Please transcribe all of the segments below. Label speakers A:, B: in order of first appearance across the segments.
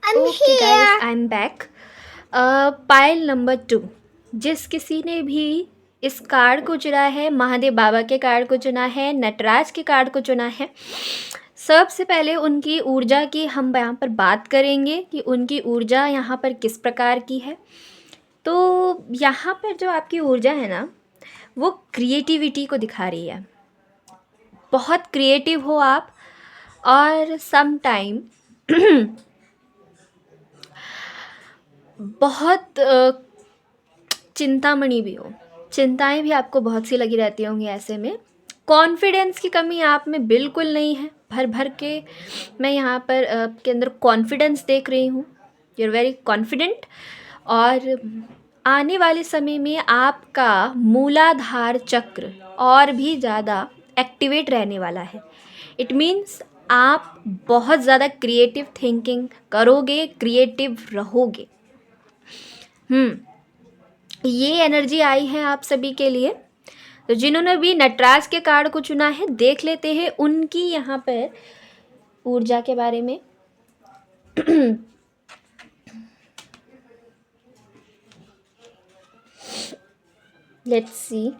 A: I'm
B: okay guys,
A: here.
B: I am back. Pile number 2। जिस किसी ने भी इस कार्ड को चुना है, महादेव बाबा के कार्ड को चुना है, नटराज के कार्ड को चुना है, सबसे पहले उनकी ऊर्जा की हम यहाँ पर बात करेंगे कि उनकी ऊर्जा यहाँ पर किस प्रकार की है। तो यहाँ पर जो आपकी ऊर्जा है ना, वो क्रिएटिविटी को दिखा रही है। बहुत क्रिएटिव हो आप, और सम टाइम बहुत चिंतामणि भी हो। चिंताएं भी आपको बहुत सी लगी रहती होंगी। ऐसे में कॉन्फिडेंस की कमी आप में बिल्कुल नहीं है। भर भर के मैं यहाँ पर आपके अंदर कॉन्फिडेंस देख रही हूँ। You are very confident. और आने वाले समय में आपका मूलाधार चक्र और भी ज़्यादा एक्टिवेट रहने वाला है। इट मीन्स आप बहुत ज़्यादा क्रिएटिव थिंकिंग करोगे, क्रिएटिव रहोगे। ये एनर्जी आई है आप सभी के लिए। तो जिन्होंने भी नटराज के कार्ड को चुना है, देख लेते हैं उनकी यहाँ पर ऊर्जा के बारे में। लेट्स सी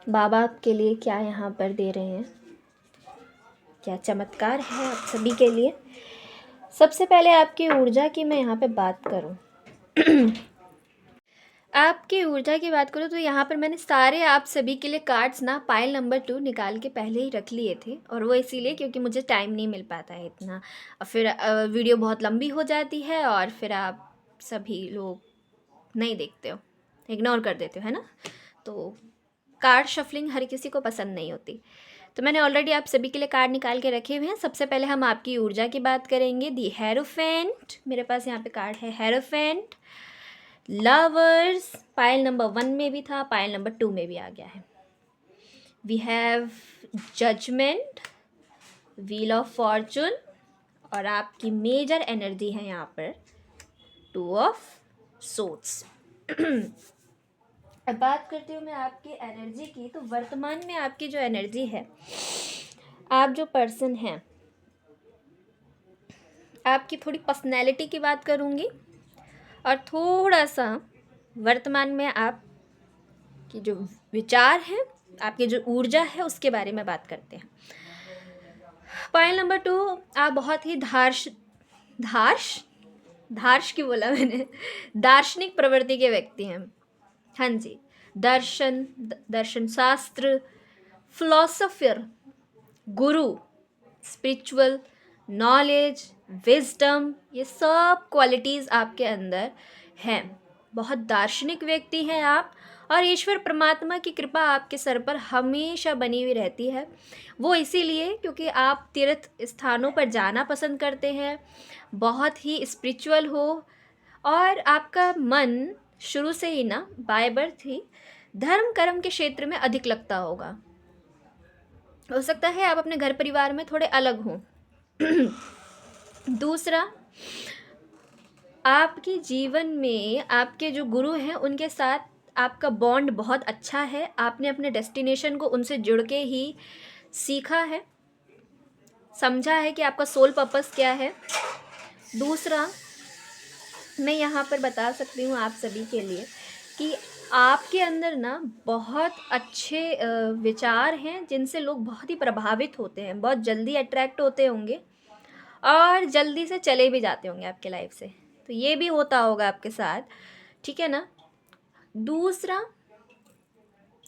B: बाबा आपके लिए क्या यहाँ पर दे रहे हैं, क्या चमत्कार है आप सभी के लिए। सबसे पहले आपकी ऊर्जा की मैं यहाँ पे बात करूँ आपकी ऊर्जा की बात करूँ तो यहाँ पर मैंने सारे आप सभी के लिए कार्ड्स ना पाइल नंबर 2 निकाल के पहले ही रख लिए थे। और वो इसीलिए क्योंकि मुझे टाइम नहीं मिल पाता है इतना, और फिर वीडियो बहुत लंबी हो जाती है और फिर आप सभी लोग नहीं देखते हो, इग्नोर कर देते हो, है ना। तो कार्ड शफलिंग हर किसी को पसंद नहीं होती। तो मैंने ऑलरेडी आप सभी के लिए कार्ड निकाल के रखे हुए हैं। सबसे पहले हम आपकी ऊर्जा की बात करेंगे। दी हेरोफेंट, मेरे पास यहाँ पे कार्ड है हेरोफेंट। लवर्स पाइल नंबर 1 में भी था, पाइल नंबर 2 में भी आ गया है। We have judgement, wheel of fortune, और आपकी मेजर एनर्जी है यहाँ पर 2 ऑफ सोर्ड्स। अब बात करती हूँ मैं आपकी एनर्जी की। तो वर्तमान में आपकी जो एनर्जी है, आप जो पर्सन हैं, आपकी थोड़ी पर्सनैलिटी की बात करूँगी और थोड़ा सा वर्तमान में आपकी जो विचार हैं, आपकी जो ऊर्जा है, उसके बारे में बात करते हैं। पॉइंट नंबर 2, आप बहुत ही धार्श की बोला मैंने, दार्शनिक प्रवृत्ति के व्यक्ति हैं। हाँ जी, दर्शन शास्त्र, फिलोसोफर, गुरु, स्पिरिचुअल नॉलेज, विजडम, ये सब क्वालिटीज़ आपके अंदर हैं। बहुत दार्शनिक व्यक्ति हैं आप, और ईश्वर परमात्मा की कृपा आपके सर पर हमेशा बनी हुई रहती है। वो इसीलिए क्योंकि आप तीर्थ स्थानों पर जाना पसंद करते हैं, बहुत ही स्पिरिचुअल हो, और आपका मन शुरू से ही ना बाय बर्थ ही धर्म कर्म के क्षेत्र में अधिक लगता होगा। हो सकता है आप अपने घर परिवार में थोड़े अलग हों। दूसरा, आपके जीवन में आपके जो गुरु हैं, उनके साथ आपका बॉन्ड बहुत अच्छा है। आपने अपने डेस्टिनेशन को उनसे जुड़ के ही सीखा है, समझा है कि आपका सोल पर्पस क्या है। दूसरा, मैं यहाँ पर बता सकती हूँ आप सभी के लिए कि आपके अंदर ना बहुत अच्छे विचार हैं, जिनसे लोग बहुत ही प्रभावित होते हैं, बहुत जल्दी अट्रैक्ट होते होंगे और जल्दी से चले भी जाते होंगे आपके लाइफ से। तो ये भी होता होगा आपके साथ, ठीक है ना। दूसरा,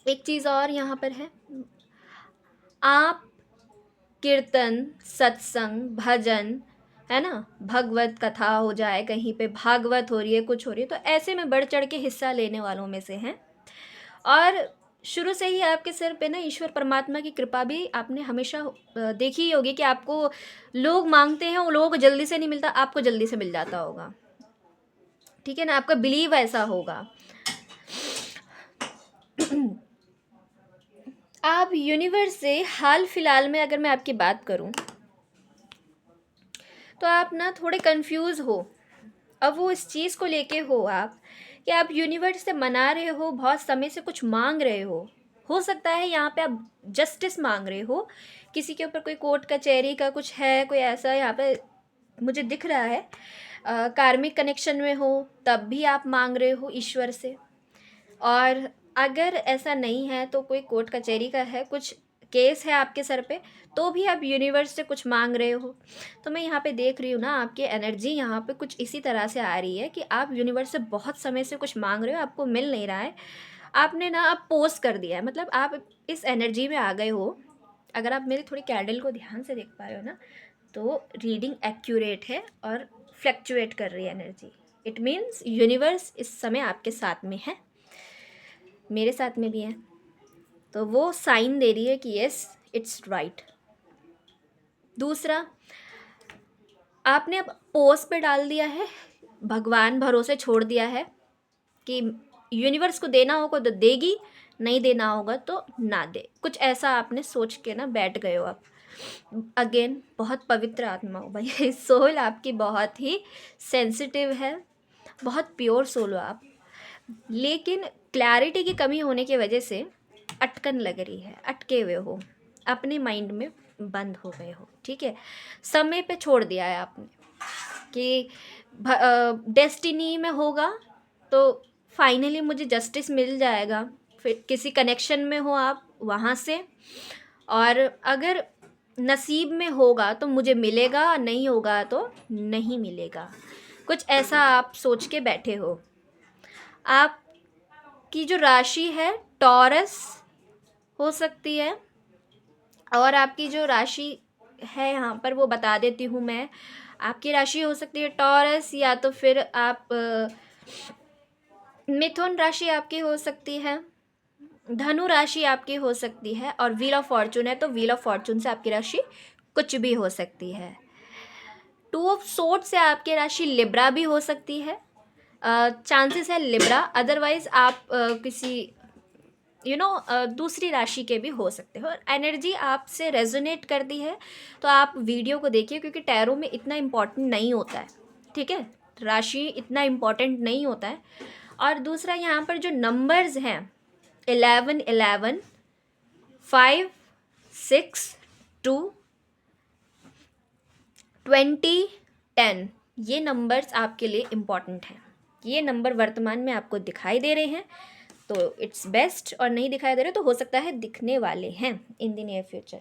B: एक चीज़ और यहाँ पर है, आप कीर्तन, सत्संग, भजन, है ना, भगवत कथा हो जाए, कहीं पे भागवत हो रही है, कुछ हो रही है, तो ऐसे में बढ़ चढ़ के हिस्सा लेने वालों में से हैं। और शुरू से ही आपके सिर पे ना ईश्वर परमात्मा की कृपा भी आपने हमेशा देखी ही होगी कि आपको लोग मांगते हैं, वो लोगों को जल्दी से नहीं मिलता, आपको जल्दी से मिल जाता होगा, ठीक है ना। आपका बिलीव ऐसा होगा। आप यूनिवर्स से हाल फिलहाल में अगर मैं आपकी बात करूं, तो आप ना थोड़े कंफ्यूज हो। अब वो इस चीज़ को लेके हो आप कि आप यूनिवर्स से मना रहे हो, बहुत समय से कुछ मांग रहे हो सकता है यहाँ पे आप जस्टिस मांग रहे हो, किसी के ऊपर कोई कोर्ट कचहरी का कुछ है, कोई ऐसा यहाँ पे मुझे दिख रहा है। कार्मिक कनेक्शन में हो तब भी आप मांग रहे हो ईश्वर से, और अगर ऐसा नहीं है तो कोई कोर्ट कचहरी का है, कुछ केस है आपके सर पे, तो भी आप यूनिवर्स से कुछ मांग रहे हो। तो मैं यहाँ पे देख रही हूँ ना, आपकी एनर्जी यहाँ पे कुछ इसी तरह से आ रही है कि आप यूनिवर्स से बहुत समय से कुछ मांग रहे हो, आपको मिल नहीं रहा है। आपने ना अब पोस्ट कर दिया है, मतलब आप इस एनर्जी में आ गए हो। अगर आप मेरी थोड़ी कैंडल को ध्यान से देख पा रहे हो ना, तो रीडिंग एक्यूरेट है और फ्लक्चुएट कर रही है एनर्जी। इट मीन्स यूनिवर्स इस समय आपके साथ में है, मेरे साथ में भी है। तो वो साइन दे रही है कि यस इट्स राइट। दूसरा, आपने अब पोज पे डाल दिया है, भगवान भरोसे छोड़ दिया है कि यूनिवर्स को देना होगा तो देगी, नहीं देना होगा तो ना दे। कुछ ऐसा आपने सोच के ना बैठ गए हो आप। अगेन, बहुत पवित्र आत्मा हो भाई, सोल आपकी बहुत ही सेंसिटिव है, बहुत प्योर सोल हो आप। लेकिन क्लैरिटी की कमी होने की वजह से अटकन लग रही है, अटके हुए हो, अपने माइंड में बंद हो गए हो। ठीक है, समय पे छोड़ दिया है आपने कि डेस्टिनी में होगा तो फाइनली मुझे जस्टिस मिल जाएगा। फिर किसी कनेक्शन में हो आप वहाँ से, और अगर नसीब में होगा तो मुझे मिलेगा, नहीं होगा तो नहीं मिलेगा। कुछ ऐसा आप सोच के बैठे हो। आपकी जो राशि है टॉरस हो सकती है, और आपकी जो राशि है यहाँ पर वो बता देती हूँ मैं। आपकी राशि हो सकती है टॉरस, या तो फिर आप मिथुन राशि आपकी हो सकती है, धनु राशि आपकी हो सकती है, और व्हील ऑफ फॉर्चून है तो व्हील ऑफ फॉर्चून से आपकी राशि कुछ भी हो सकती है। टू ऑफ सोर्ड से आपकी राशि लिब्रा भी हो सकती है, चांसेस है लिब्रा। अदरवाइज आप किसी दूसरी राशि के भी हो सकते हो। और एनर्जी आपसे रेजोनेट करती है तो आप वीडियो को देखिए, क्योंकि टैरो में इतना इम्पोर्टेंट नहीं होता है। ठीक है, राशि इतना इम्पोर्टेंट नहीं होता है। और दूसरा, यहाँ पर जो नंबर्स हैं 11 11, 5 6 2, 20 10, ये नंबर्स आपके लिए इम्पॉर्टेंट हैं। ये नंबर वर्तमान में आपको दिखाई दे रहे हैं तो इट्स बेस्ट, और नहीं दिखाई दे रहे तो हो सकता है दिखने वाले हैं इन द नियर फ्यूचर।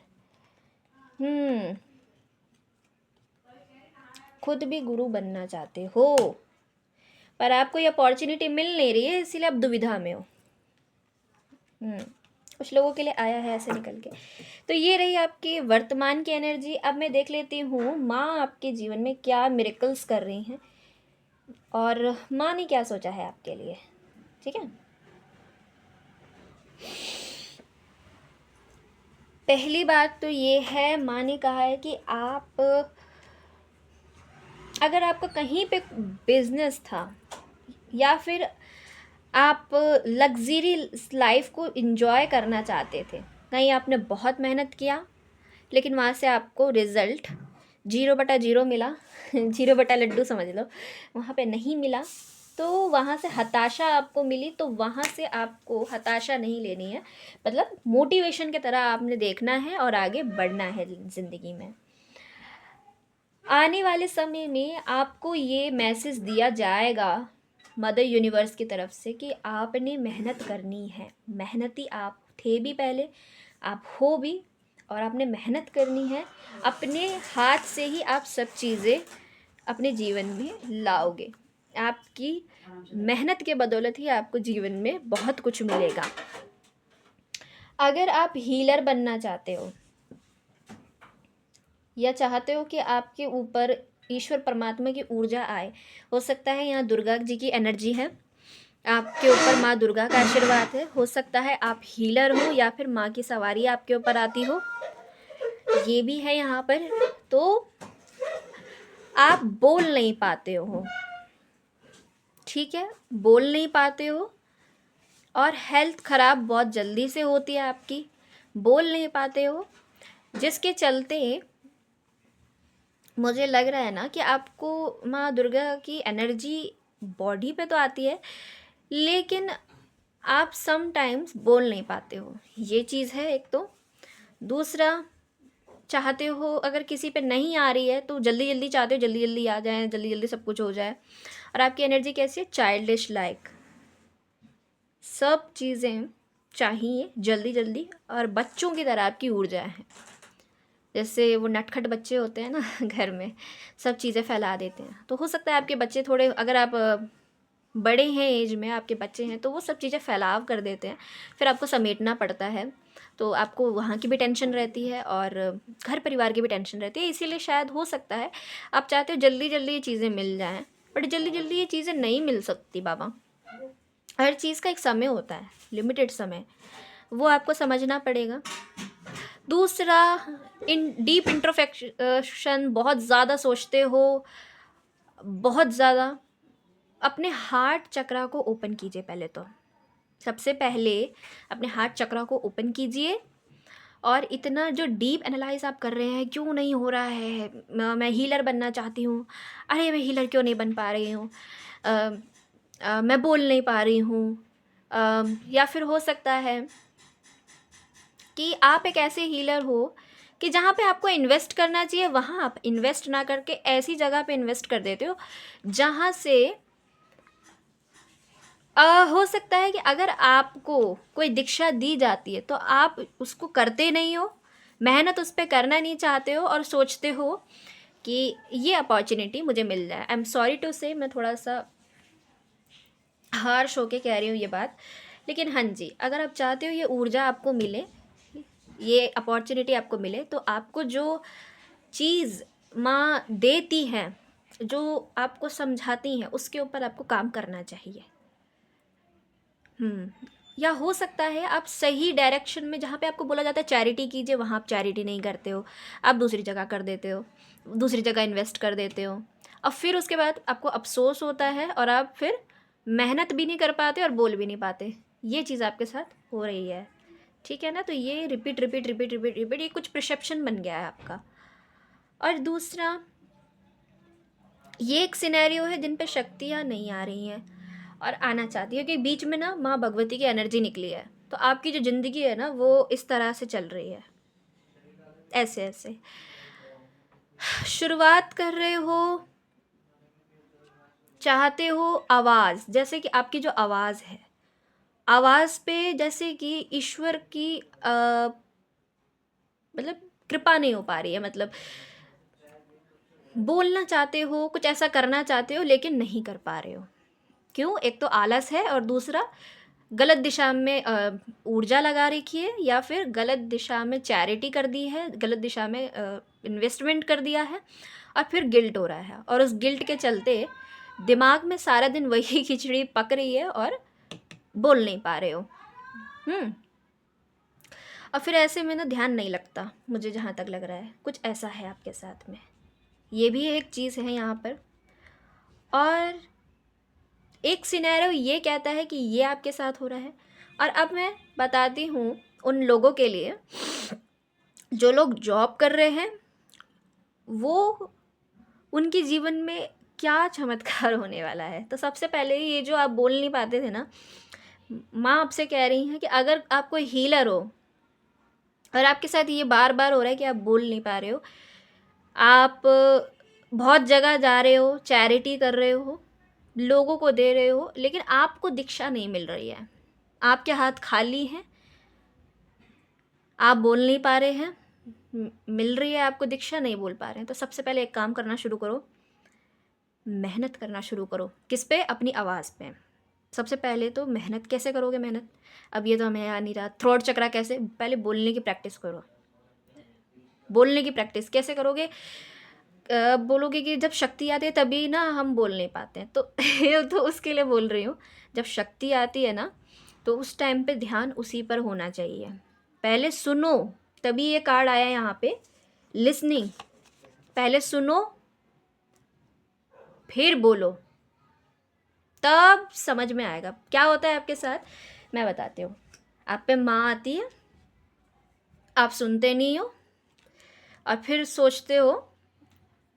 B: खुद भी गुरु बनना चाहते हो, पर आपको ये अपॉर्चुनिटी मिल नहीं रही है, इसीलिए आप दुविधा में हो। कुछ लोगों के लिए आया है ऐसे निकल के। तो ये रही आपकी वर्तमान की एनर्जी। अब मैं देख लेती हूँ माँ आपके जीवन में क्या मिरेकल्स कर रही हैं, और माँ ने क्या सोचा है आपके लिए। ठीक है, पहली बात तो ये है, माँ ने कहा है कि आप, अगर आपका कहीं पे बिजनेस था, या फिर आप लग्जरी लाइफ को एंजॉय करना चाहते थे, कहीं आपने बहुत मेहनत किया लेकिन वहाँ से आपको रिज़ल्ट 0/0 मिला, 0/लड्डू समझ लो, वहाँ पे नहीं मिला, तो वहाँ से हताशा आपको मिली। तो वहाँ से आपको हताशा नहीं लेनी है, मतलब मोटिवेशन की तरह आपने देखना है और आगे बढ़ना है ज़िंदगी में। आने वाले समय में आपको ये मैसेज दिया जाएगा मदर यूनिवर्स की तरफ से कि आपने मेहनत करनी है। मेहनती आप थे भी पहले, आप हो भी, और आपने मेहनत करनी है। अपने हाथ से ही आप सब चीज़ें अपने जीवन में लाओगे। आपकी मेहनत के बदौलत ही आपको जीवन में बहुत कुछ मिलेगा। अगर आप हीलर बनना चाहते हो, या चाहते हो कि आपके ऊपर ईश्वर परमात्मा की ऊर्जा आए, हो सकता है यहाँ दुर्गा जी की एनर्जी है, आपके ऊपर माँ दुर्गा का आशीर्वाद है, हो सकता है आप हीलर हो, या फिर माँ की सवारी आपके ऊपर आती हो, ये भी है यहाँ पर। तो आप बोल नहीं पाते हो, ठीक है, बोल नहीं पाते हो, और हेल्थ ख़राब बहुत जल्दी से होती है आपकी, बोल नहीं पाते हो, जिसके चलते मुझे लग रहा है ना कि आपको माँ दुर्गा की एनर्जी बॉडी पे तो आती है, लेकिन आप समटाइम्स बोल नहीं पाते हो, ये चीज़ है एक तो। दूसरा, चाहते हो, अगर किसी पे नहीं आ रही है तो जल्दी जल्दी चाहते हो जल्दी जल्दी आ जाए, जल्दी जल्दी सब कुछ हो जाए। और आपकी एनर्जी कैसी है? चाइल्डिश लाइक, सब चीज़ें चाहिए जल्दी जल्दी, और बच्चों की तरह आपकी ऊर्जा है। जैसे वो नटखट बच्चे होते हैं ना घर में, सब चीज़ें फैला देते हैं। तो हो सकता है आपके बच्चे थोड़े, अगर आप बड़े हैं एज में, आपके बच्चे हैं, तो वो सब चीज़ें फैलाव कर देते हैं, फिर आपको समेटना पड़ता है। तो आपको वहाँ की भी टेंशन रहती है और घर परिवार की भी टेंशन रहती है। इसीलिए शायद हो सकता है आप चाहते हो जल्दी जल्दी ये चीज़ें मिल जाएं, बट जल्दी जल्दी ये चीज़ें नहीं मिल सकती बाबा। हर चीज़ का एक समय होता है, लिमिटेड समय, वो आपको समझना पड़ेगा। दूसरा, इन डीप इंट्रोस्पेक्शन, बहुत ज़्यादा सोचते हो, बहुत ज़्यादा। अपने हार्ट चक्रा को ओपन कीजिए पहले तो, सबसे पहले अपने हार्ट चक्रा को ओपन कीजिए। और इतना जो डीप एनालाइज आप कर रहे हैं, क्यों नहीं हो रहा है, मैं हीलर बनना चाहती हूँ, अरे मैं हीलर क्यों नहीं बन पा रही हूँ, मैं बोल नहीं पा रही हूँ, या फिर हो सकता है कि आप एक ऐसे हीलर हो कि जहाँ पे आपको इन्वेस्ट करना चाहिए वहाँ आप इन्वेस्ट ना करके ऐसी जगह पे इन्वेस्ट कर देते हो जहाँ से हो सकता है कि अगर आपको कोई दीक्षा दी जाती है तो आप उसको करते नहीं हो, मेहनत उस पर करना नहीं चाहते हो, और सोचते हो कि ये अपॉर्चुनिटी मुझे मिल जाए। आई एम सॉरी टू से, मैं थोड़ा सा हार्श होके कह रही हूँ ये बात, लेकिन हाँ जी, अगर आप चाहते हो ये ऊर्जा आपको मिले, ये अपॉर्चुनिटी आपको मिले, तो आपको जो चीज़ माँ देती हैं, जो आपको समझाती हैं, उसके ऊपर आपको काम करना चाहिए। या हो सकता है आप सही डायरेक्शन में, जहाँ पे आपको बोला जाता है चैरिटी कीजिए, वहाँ आप चैरिटी नहीं करते हो, आप दूसरी जगह कर देते हो, दूसरी जगह इन्वेस्ट कर देते हो, और फिर उसके बाद आपको अफसोस होता है और आप फिर मेहनत भी नहीं कर पाते और बोल भी नहीं पाते। ये चीज़ आपके साथ हो रही है, ठीक है ना? तो ये repeat repeat repeat repeat repeat, ये कुछ परसेप्शन बन गया है आपका। और दूसरा, ये एक सिनेरियो है जिन पे शक्तियाँ नहीं आ रही हैं और आना चाहती है, कि बीच में ना माँ भगवती की एनर्जी निकली है, तो आपकी जो ज़िंदगी है ना वो इस तरह से चल रही है, ऐसे ऐसे शुरुआत कर रहे हो, चाहते हो आवाज़, जैसे कि आपकी जो आवाज़ है, आवाज़ पे जैसे कि ईश्वर की मतलब कृपा नहीं हो पा रही है, मतलब बोलना चाहते हो, कुछ ऐसा करना चाहते हो, लेकिन नहीं कर पा रहे हो। क्यों? एक तो आलस है, और दूसरा गलत दिशा में ऊर्जा लगा रखी है, या फिर गलत दिशा में चैरिटी कर दी है, गलत दिशा में इन्वेस्टमेंट कर दिया है, और फिर गिल्ट हो रहा है, और उस गिल्ट के चलते दिमाग में सारा दिन वही खिचड़ी पक रही है और बोल नहीं पा रहे हो। और फिर ऐसे में ना ध्यान नहीं लगता, मुझे जहाँ तक लग रहा है कुछ ऐसा है आपके साथ में, ये भी एक चीज़ है यहाँ पर। और एक सिनेरियो ये कहता है कि ये आपके साथ हो रहा है। और अब मैं बताती हूँ उन लोगों के लिए जो लोग जॉब कर रहे हैं, वो उनके जीवन में क्या चमत्कार होने वाला है। तो सबसे पहले ये जो आप बोल नहीं पाते थे ना, माँ आपसे कह रही हैं कि अगर आप कोई हीलर हो और आपके साथ ये बार बार हो रहा है कि आप बोल नहीं पा रहे हो, आप बहुत जगह जा रहे हो, चैरिटी कर रहे हो, लोगों को दे रहे हो, लेकिन आपको दीक्षा नहीं मिल रही है, आपके हाथ खाली हैं, आप बोल नहीं पा रहे हैं, मिल रही है आपको दीक्षा, नहीं बोल पा रहे हैं, तो सबसे पहले एक काम करना शुरू करो, मेहनत करना शुरू करो। किस पे? अपनी आवाज़ पे। सबसे पहले तो मेहनत कैसे करोगे? मेहनत अब ये तो हमें आ नहीं रहा। थ्रोट चक्रा कैसे? पहले बोलने की प्रैक्टिस करो। बोलने की प्रैक्टिस कैसे करोगे? बोलोगे कि जब शक्ति आती है तभी ना हम बोल नहीं पाते हैं, तो तो उसके लिए बोल रही हूँ, जब शक्ति आती है ना तो उस टाइम पे ध्यान उसी पर होना चाहिए। पहले सुनो, तभी ये कार्ड आया यहाँ पे, लिसनिंग। पहले सुनो फिर बोलो, तब समझ में आएगा क्या होता है आपके साथ। मैं बताती हूँ। आप पे माँ आती है, आप सुनते नहीं हो, और फिर सोचते हो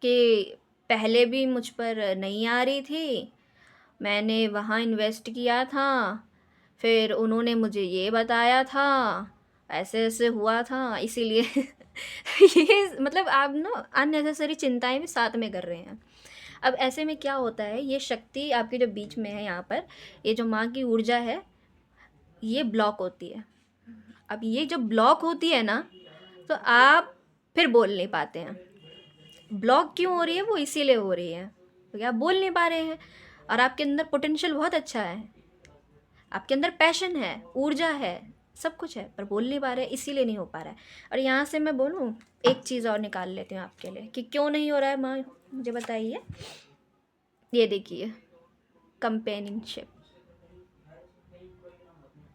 B: कि पहले भी मुझ पर नहीं आ रही थी, मैंने वहाँ इन्वेस्ट किया था, फिर उन्होंने मुझे ये बताया था, ऐसे ऐसे हुआ था, इसीलिए ये मतलब आप ना अननेसेसरी चिंताएँ भी साथ में कर रहे हैं। अब ऐसे में क्या होता है, ये शक्ति आपके जो बीच में है यहाँ पर, ये जो माँ की ऊर्जा है, ये ब्लॉक होती है। अब ये जब ब्लॉक होती है ना, तो आप फिर बोल नहीं पाते हैं। ब्लॉक क्यों हो रही है? वो इसीलिए हो रही है क्योंकि आप बोल नहीं पा रहे हैं, और आपके अंदर पोटेंशियल बहुत अच्छा है, आपके अंदर पैशन है, ऊर्जा है, सब कुछ है, पर बोल नहीं पा रहे, इसीलिए नहीं हो पा रहा है। और यहाँ से मैं बोलूँ, एक चीज़ और निकाल लेती हूँ आपके लिए कि क्यों नहीं हो रहा है, माँ मुझे बताइए। ये देखिए, कंपेनियनशिप।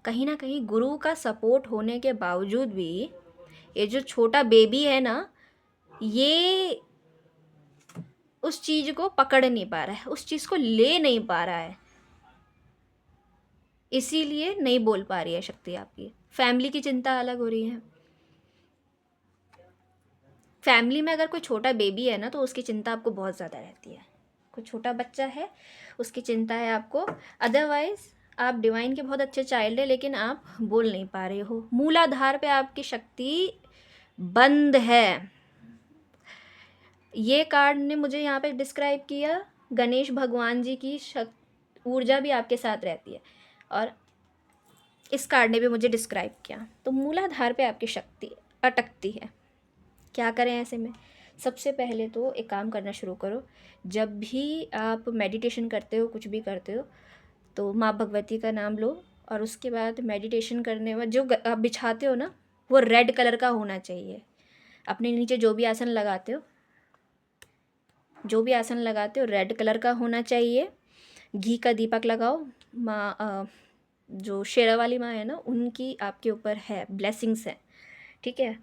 B: कहीं ना कहीं गुरु का सपोर्ट होने के बावजूद भी ये जो छोटा बेबी है ना, ये उस चीज़ को पकड़ नहीं पा रहा है, उस चीज़ को ले नहीं पा रहा है, इसीलिए नहीं बोल पा रही है शक्ति आपकी। फैमिली की चिंता अलग हो रही है। फैमिली में अगर कोई छोटा बेबी है ना, तो उसकी चिंता आपको बहुत ज़्यादा रहती है। कोई छोटा बच्चा है, उसकी चिंता है आपको। अदरवाइज़ आप डिवाइन के बहुत अच्छे चाइल्ड है, लेकिन आप बोल नहीं पा रहे हो। मूलाधार पे आपकी शक्ति बंद है। ये कार्ड ने मुझे यहाँ पे डिस्क्राइब किया, गणेश भगवान जी की ऊर्जा भी आपके साथ रहती है, और इस कार्ड ने भी मुझे डिस्क्राइब किया। तो मूलाधार पे आपकी शक्ति अटकती है। क्या करें ऐसे में? सबसे पहले तो एक काम करना शुरू करो। जब भी आप मेडिटेशन करते हो, कुछ भी करते हो, तो माँ भगवती का नाम लो, और उसके बाद मेडिटेशन करने में जो आप बिछाते हो ना, वो रेड कलर का होना चाहिए। अपने नीचे जो भी आसन लगाते हो, रेड कलर का होना चाहिए। घी का दीपक लगाओ। माँ जो शेरा वाली माँ है ना, उनकी आपके ऊपर है ब्लेसिंग्स है, ठीक है।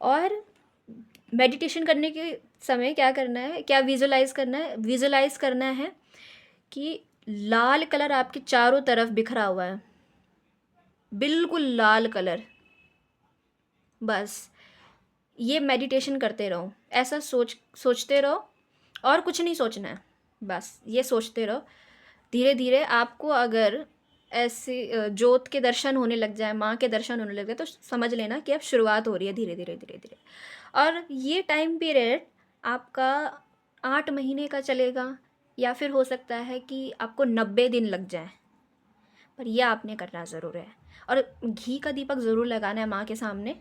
B: और मेडिटेशन करने के समय क्या करना है, क्या विजुलाइज करना है? विजुलाइज करना है कि लाल कलर आपके चारों तरफ बिखरा हुआ है, बिल्कुल लाल कलर। बस ये मेडिटेशन करते रहो, ऐसा सोचते रहो, और कुछ नहीं सोचना है, बस ये सोचते रहो। धीरे धीरे आपको अगर ऐसे ज्योत के दर्शन होने लग जाए, माँ के दर्शन होने लग जाए, तो समझ लेना कि अब शुरुआत हो रही है धीरे धीरे धीरे धीरे। और ये टाइम पीरियड आपका 8 महीने का चलेगा, या फिर हो सकता है कि आपको 90 दिन लग जाए, पर यह आपने करना ज़रूर है। और घी का दीपक ज़रूर लगाना है माँ के सामने।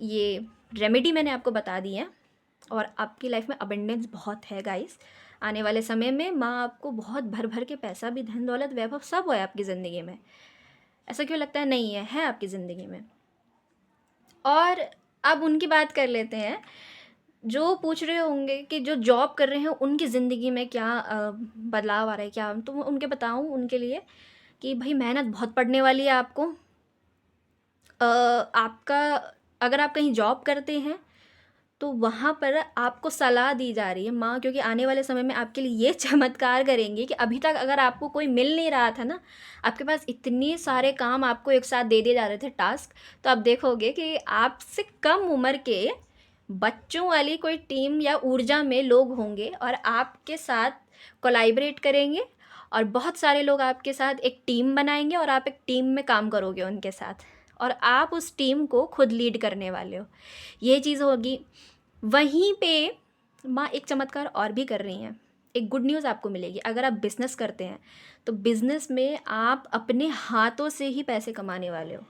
B: ये रेमेडी मैंने आपको बता दी है, और आपकी लाइफ में अबंडेंस बहुत है गाइस। आने वाले समय में माँ आपको बहुत भर भर के पैसा भी, धन दौलत, वैभव सब है आपकी ज़िंदगी में। ऐसा क्यों लगता है नहीं है आपकी ज़िंदगी में। और अब उनकी बात कर लेते हैं जो पूछ रहे होंगे कि जो जॉब कर रहे हैं उनकी ज़िंदगी में क्या बदलाव आ रहा है क्या। तो मैं उनके बताऊँ उनके लिए कि भाई मेहनत बहुत पड़ने वाली है आपको। आपका अगर आप कहीं जॉब करते हैं तो वहाँ पर आपको सलाह दी जा रही है माँ, क्योंकि आने वाले समय में आपके लिए ये चमत्कार करेंगी कि अभी तक अगर आपको कोई मिल नहीं रहा था ना, आपके पास इतने सारे काम आपको एक साथ दे दिए जा रहे थे टास्क, तो आप देखोगे कि आपसे कम उम्र के बच्चों वाली कोई टीम या ऊर्जा में लोग होंगे और आपके साथ कोलैबोरेट करेंगे, और बहुत सारे लोग आपके साथ एक टीम बनाएंगे और आप एक टीम में काम करोगे उनके साथ, और आप उस टीम को खुद लीड करने वाले हो। ये चीज़ होगी। वहीं पे माँ एक चमत्कार और भी कर रही हैं। एक गुड न्यूज़ आपको मिलेगी। अगर आप बिज़नेस करते हैं तो बिज़नेस में आप अपने हाथों से ही पैसे कमाने वाले हो।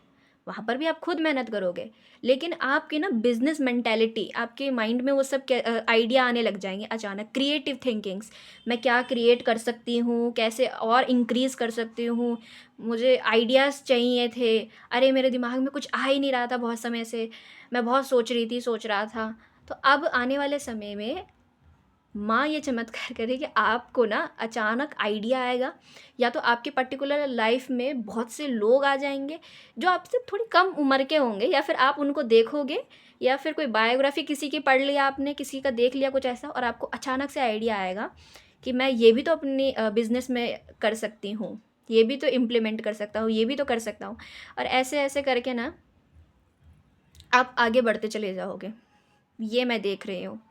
B: वहाँ पर भी आप खुद मेहनत करोगे, लेकिन आपकी ना बिज़नेस मेंटालिटी, आपके माइंड में वो सब आइडिया आने लग जाएंगे अचानक। क्रिएटिव थिंकिंग्स, मैं क्या क्रिएट कर सकती हूँ, कैसे और इंक्रीज़ कर सकती हूँ, मुझे आइडियाज़ चाहिए थे, अरे मेरे दिमाग में कुछ आ ही नहीं रहा था बहुत समय से, मैं बहुत सोच रहा था। तो अब आने वाले समय में माँ ये चमत्कार करे कि आपको ना अचानक आइडिया आएगा, या तो आपके पर्टिकुलर लाइफ में बहुत से लोग आ जाएंगे जो आपसे थोड़ी कम उम्र के होंगे, या फिर आप उनको देखोगे, या फिर कोई बायोग्राफी किसी की पढ़ लिया आपने, किसी का देख लिया कुछ ऐसा, और आपको अचानक से आइडिया आएगा कि मैं ये भी तो अपनी बिजनेस में कर सकती हूँ, ये भी तो इम्प्लीमेंट कर सकता हूँ, ये भी तो कर सकता हूँ। और ऐसे ऐसे करके ना आप आगे बढ़ते चले जाओगे। ये मैं देख रही हूँ।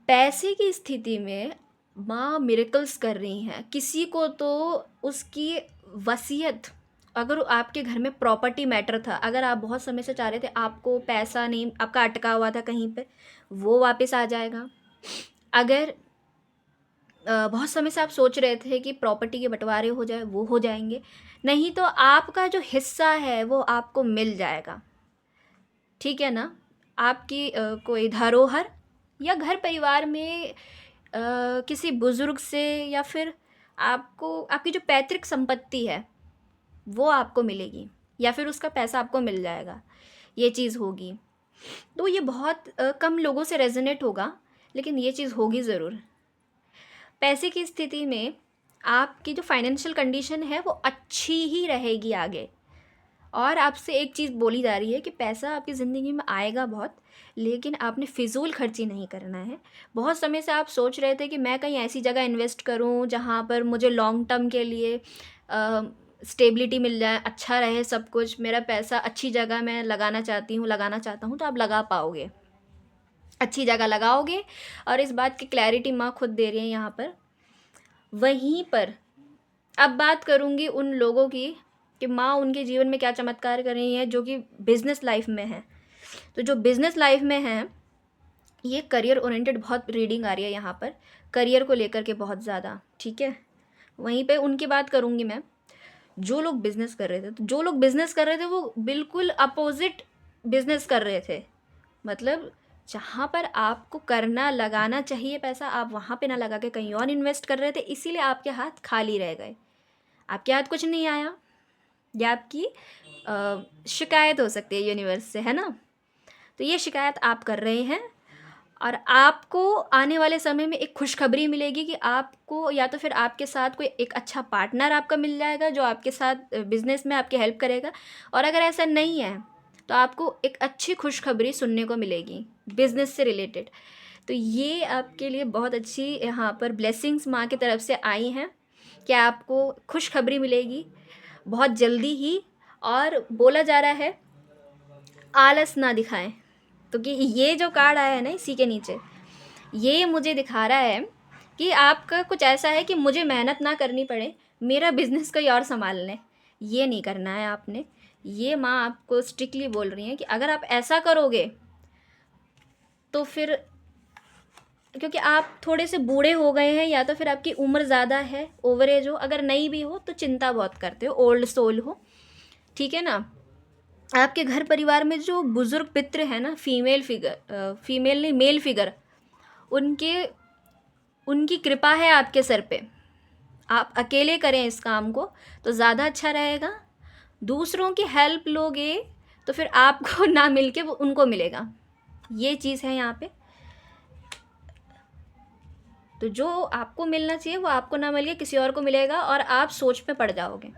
B: पैसे की स्थिति में माँ मिरेकल्स कर रही हैं। किसी को तो उसकी वसीयत अगर आपके घर में प्रॉपर्टी मैटर था, अगर आप बहुत समय से चाह रहे थे, आपको पैसा नहीं, आपका अटका हुआ था कहीं पे, वो वापस आ जाएगा। अगर बहुत समय से आप सोच रहे थे कि प्रॉपर्टी के बंटवारे हो जाए, वो हो जाएंगे। नहीं तो आपका जो हिस्सा है वो आपको मिल जाएगा, ठीक है ना। आपकी कोई धरोहर या घर परिवार में किसी बुजुर्ग से, या फिर आपको आपकी जो पैतृक संपत्ति है वो आपको मिलेगी, या फिर उसका पैसा आपको मिल जाएगा, ये चीज़ होगी। तो ये बहुत कम लोगों से रेजोनेट होगा, लेकिन ये चीज़ होगी ज़रूर। पैसे की स्थिति में आपकी जो फाइनेंशियल कंडीशन है वो अच्छी ही रहेगी आगे। और आपसे एक चीज़ बोली जा रही है कि पैसा आपकी ज़िंदगी में आएगा बहुत, लेकिन आपने फ़िज़ूल खर्ची नहीं करना है। बहुत समय से आप सोच रहे थे कि मैं कहीं ऐसी जगह इन्वेस्ट करूं जहां पर मुझे लॉन्ग टर्म के लिए स्टेबिलिटी मिल जाए, अच्छा रहे सब कुछ, मेरा पैसा अच्छी जगह मैं लगाना चाहता हूं, तो आप लगा पाओगे, अच्छी जगह लगाओगे। और इस बात की क्लैरिटी माँ खुद दे रही है यहाँ पर। वहीं पर अब बात करूँगी उन लोगों की कि माँ उनके जीवन में क्या चमत्कार कर रही है जो कि बिज़नेस लाइफ में है। तो जो बिज़नेस लाइफ में है, ये करियर ओरिएंटेड बहुत रीडिंग आ रही है यहाँ पर, करियर को लेकर के बहुत ज़्यादा, ठीक है। वहीं पे उनकी बात करूँगी मैं, जो लोग बिज़नेस कर रहे थे, तो जो लोग बिज़नेस कर रहे थे वो बिल्कुल अपोजिट बिज़नेस कर रहे थे। मतलब जहाँ पर आपको करना लगाना चाहिए पैसा, आप वहाँ पे ना लगा के कहीं और इन्वेस्ट कर रहे थे, इसीलिए आपके हाथ खाली रह गए, आपके हाथ कुछ नहीं आया। या आपकी शिकायत हो सकती है यूनिवर्स से, है ना। तो ये शिकायत आप कर रहे हैं, और आपको आने वाले समय में एक खुशखबरी मिलेगी कि आपको या तो फिर आपके साथ कोई एक अच्छा पार्टनर आपका मिल जाएगा जो आपके साथ बिजनेस में आपकी हेल्प करेगा। और अगर ऐसा नहीं है तो आपको एक अच्छी खुशखबरी सुनने को मिलेगी बिजनेस से रिलेटेड। तो ये आपके लिए बहुत अच्छी यहाँ पर ब्लेसिंग्स माँ की तरफ से आई हैं कि आपको खुशखबरी मिलेगी बहुत जल्दी ही। और बोला जा रहा है आलस ना दिखाएं। तो कि ये जो कार्ड आया है ना इसी के नीचे, ये मुझे दिखा रहा है कि आपका कुछ ऐसा है कि मुझे मेहनत ना करनी पड़े, मेरा बिजनेस कोई और संभाल लें, ये नहीं करना है आपने। ये माँ आपको स्ट्रिक्टली बोल रही है कि अगर आप ऐसा करोगे तो फिर, क्योंकि आप थोड़े से बूढ़े हो गए हैं या तो फिर आपकी उम्र ज़्यादा है, ओवर एज हो, अगर नहीं भी हो तो चिंता बहुत करते हो, ओल्ड सोल हो, ठीक है ना। आपके घर परिवार में जो बुजुर्ग पित्र है ना, फीमेल फिगर, फीमेल नहीं मेल फिगर, उनके उनकी कृपा है आपके सर पे। आप अकेले करें इस काम को तो ज़्यादा अच्छा रहेगा। दूसरों की हेल्प लोगे तो फिर आपको ना मिल के वो उनको मिलेगा, ये चीज़ है यहाँ पे। तो जो आपको मिलना चाहिए वो आपको ना मिल के किसी और को मिलेगा, और आप सोच में पड़ जाओगे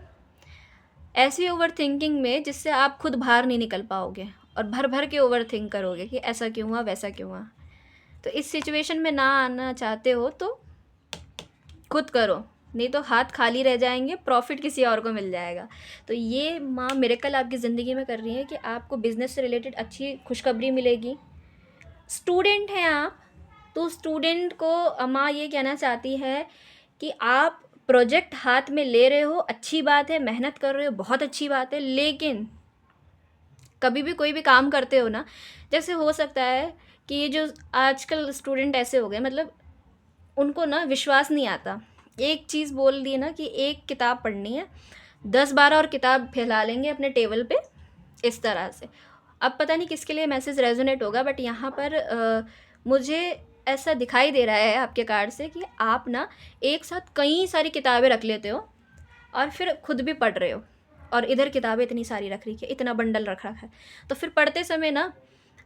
B: ऐसी ओवर थिंकिंग में जिससे आप खुद बाहर नहीं निकल पाओगे, और भर भर के ओवर थिंक करोगे कि ऐसा क्यों हुआ, वैसा क्यों हुआ। तो इस सिचुएशन में ना आना चाहते हो तो खुद करो, नहीं तो हाथ खाली रह जाएंगे, प्रॉफिट किसी और को मिल जाएगा। तो ये माँ मिरेकल आपकी ज़िंदगी में कर रही है कि आपको बिज़नेस से रिलेटेड अच्छी खुशखबरी मिलेगी। स्टूडेंट हैं आप, तो स्टूडेंट को माँ ये कहना चाहती है कि आप प्रोजेक्ट हाथ में ले रहे हो, अच्छी बात है, मेहनत कर रहे हो, बहुत अच्छी बात है, लेकिन कभी भी कोई भी काम करते हो ना, जैसे हो सकता है कि ये जो आजकल स्टूडेंट ऐसे हो गए, मतलब उनको ना विश्वास नहीं आता, एक चीज़ बोल दी ना कि एक किताब पढ़नी है, 10-12 और किताब फैला लेंगे अपने टेबल पे इस तरह से। अब पता नहीं किसके लिए मैसेज रेजोनेट होगा, बट यहाँ पर मुझे ऐसा दिखाई दे रहा है आपके कार्ड से कि आप ना एक साथ कई सारी किताबें रख लेते हो और फिर खुद भी पढ़ रहे हो, और इधर किताबें इतनी सारी रख रखी है, इतना बंडल रख रखा है, तो फिर पढ़ते समय ना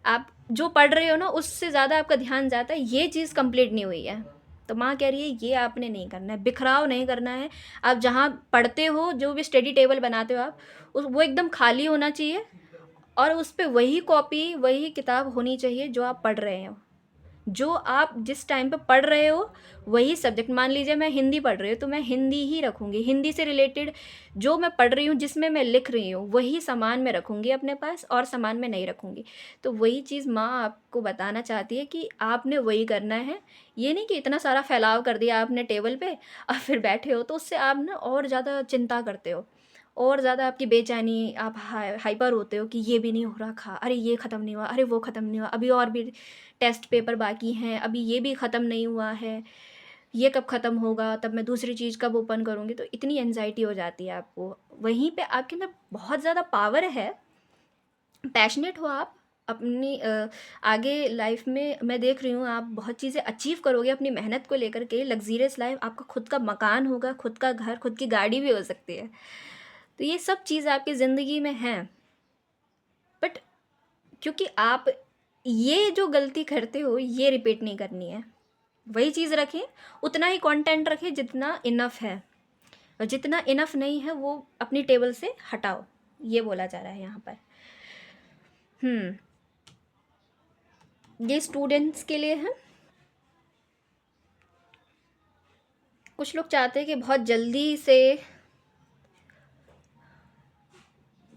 B: आप जो पढ़ रहे हो ना उससे ज़्यादा आपका ध्यान जाता है, ये चीज़ कंप्लीट नहीं हुई है। तो माँ कह रही है ये आपने नहीं करना है, बिखराव नहीं करना है। आप जहाँ पढ़ते हो, जो भी स्टडी टेबल बनाते हो आप, उस वो एकदम खाली होना चाहिए, और उस पर वही कॉपी वही किताब होनी चाहिए जो आप पढ़ रहे हो, जो आप जिस टाइम पे पढ़ रहे हो वही सब्जेक्ट। मान लीजिए मैं हिंदी पढ़ रही हूँ तो मैं हिंदी ही रखूँगी, हिंदी से रिलेटेड जो मैं पढ़ रही हूँ, जिसमें मैं लिख रही हूँ, वही सामान मैं रखूँगी अपने पास, और सामान मैं नहीं रखूँगी। तो वही चीज़ माँ आपको बताना चाहती है कि आपने वही करना है। ये नहीं कि इतना सारा फैलाव कर दिया आपने टेबल पे और फिर बैठे हो, तो उससे आप ना और ज़्यादा चिंता करते हो, और ज़्यादा आपकी बेचैनी, आप हाइपर होते हो कि ये भी नहीं हो रहा खा, अरे ये ख़त्म नहीं हुआ, अरे वो ख़त्म नहीं हुआ, अभी और भी टेस्ट पेपर बाकी हैं, अभी ये भी ख़त्म नहीं हुआ है, ये कब ख़त्म होगा, तब मैं दूसरी चीज़ कब ओपन करूँगी, तो इतनी एंग्जाइटी हो जाती है आपको। वहीं पे आपके अंदर बहुत ज़्यादा पावर है, पैशनेट हो आप अपनी आगे लाइफ में, मैं देख रही हूँ आप बहुत चीज़ें अचीव करोगे अपनी मेहनत को लेकर के, लग्ज़रियस लाइफ, आपका खुद का मकान होगा, खुद का घर, खुद की गाड़ी भी हो सकती है। तो ये सब चीज़ आपकी ज़िंदगी में हैं, बट क्योंकि आप ये जो गलती करते हो ये रिपीट नहीं करनी है। वही चीज़ रखें, उतना ही कंटेंट रखें जितना इनफ है, और जितना इनफ नहीं है वो अपनी टेबल से हटाओ, ये बोला जा रहा है यहाँ पर। ये स्टूडेंट्स के लिए है। कुछ लोग चाहते हैं कि बहुत जल्दी से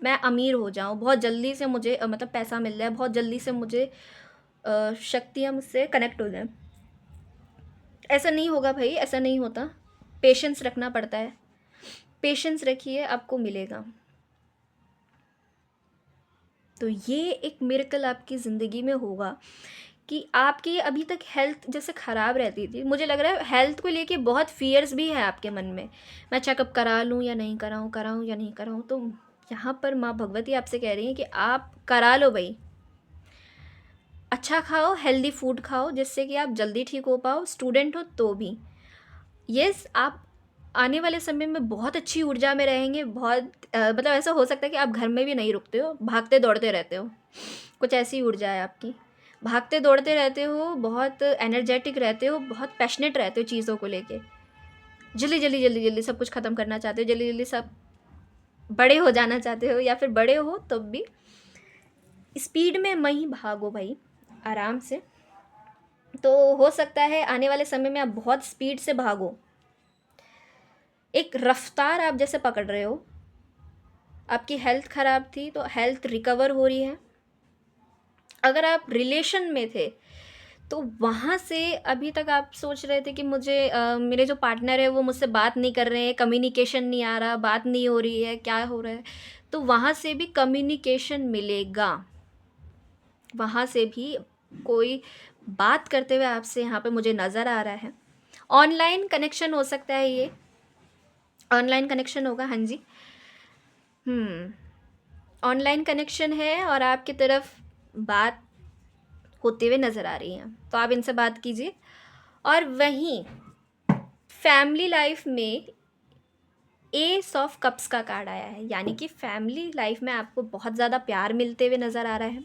B: मैं अमीर हो जाऊँ, बहुत जल्दी से मुझे मतलब पैसा मिल जाए, बहुत जल्दी से मुझे शक्तियाँ मुझसे कनेक्ट हो जाएँ। ऐसा नहीं होगा भाई, ऐसा नहीं होता। पेशेंस रखना पड़ता है, पेशेंस रखिए, आपको मिलेगा। तो ये एक मिरेकल आपकी ज़िंदगी में होगा कि आपकी अभी तक हेल्थ जैसे ख़राब रहती थी, मुझे लग रहा है हेल्थ को लेके बहुत फ़ियर्स भी है आपके मन में, मैं चेकअप करा लूँ या नहीं कराऊँ, कराऊँ या नहीं कराऊँ। तो यहाँ पर माँ भगवती आपसे कह रही हैं कि आप करा लो भाई, अच्छा खाओ, हेल्दी फूड खाओ, जिससे कि आप जल्दी ठीक हो पाओ। स्टूडेंट हो तो भी यस, आप आने वाले समय में बहुत अच्छी ऊर्जा में रहेंगे, बहुत मतलब ऐसा हो सकता है कि आप घर में भी नहीं रुकते हो, भागते दौड़ते रहते हो, कुछ ऐसी ऊर्जा है आपकी, भागते दौड़ते रहते हो, बहुत एनर्जेटिक रहते हो, बहुत पैशनेट रहते हो चीज़ों को लेके, जल्दी जल्दी जल्दी जल्दी सब कुछ ख़त्म करना चाहते हो, जल्दी जल्दी सब बड़े हो जाना चाहते हो, या फिर बड़े हो तब भी स्पीड में वहीं भागो भाई, आराम से। तो हो सकता है आने वाले समय में आप बहुत स्पीड से भागो, एक रफ्तार आप जैसे पकड़ रहे हो। आपकी हेल्थ ख़राब थी तो हेल्थ रिकवर हो रही है। अगर आप रिलेशन में थे तो वहाँ से अभी तक आप सोच रहे थे कि मुझे मेरे जो पार्टनर है वो मुझसे बात नहीं कर रहे हैं, कम्युनिकेशन नहीं आ रहा, बात नहीं हो रही है, क्या हो रहा है, तो वहाँ से भी कम्युनिकेशन मिलेगा, वहाँ से भी कोई बात करते हुए आपसे यहाँ पे मुझे नज़र आ रहा है। ऑनलाइन कनेक्शन हो सकता है, ये ऑनलाइन कनेक्शन होगा, हाँ जी। ऑनलाइन कनेक्शन है और आपकी तरफ बात होते हुए नज़र आ रही हैं, तो आप इनसे बात कीजिए। और वहीं फैमिली लाइफ में एस ऑफ कप्स का कार्ड आया है, यानी कि फैमिली लाइफ में आपको बहुत ज़्यादा प्यार मिलते हुए नज़र आ रहा है,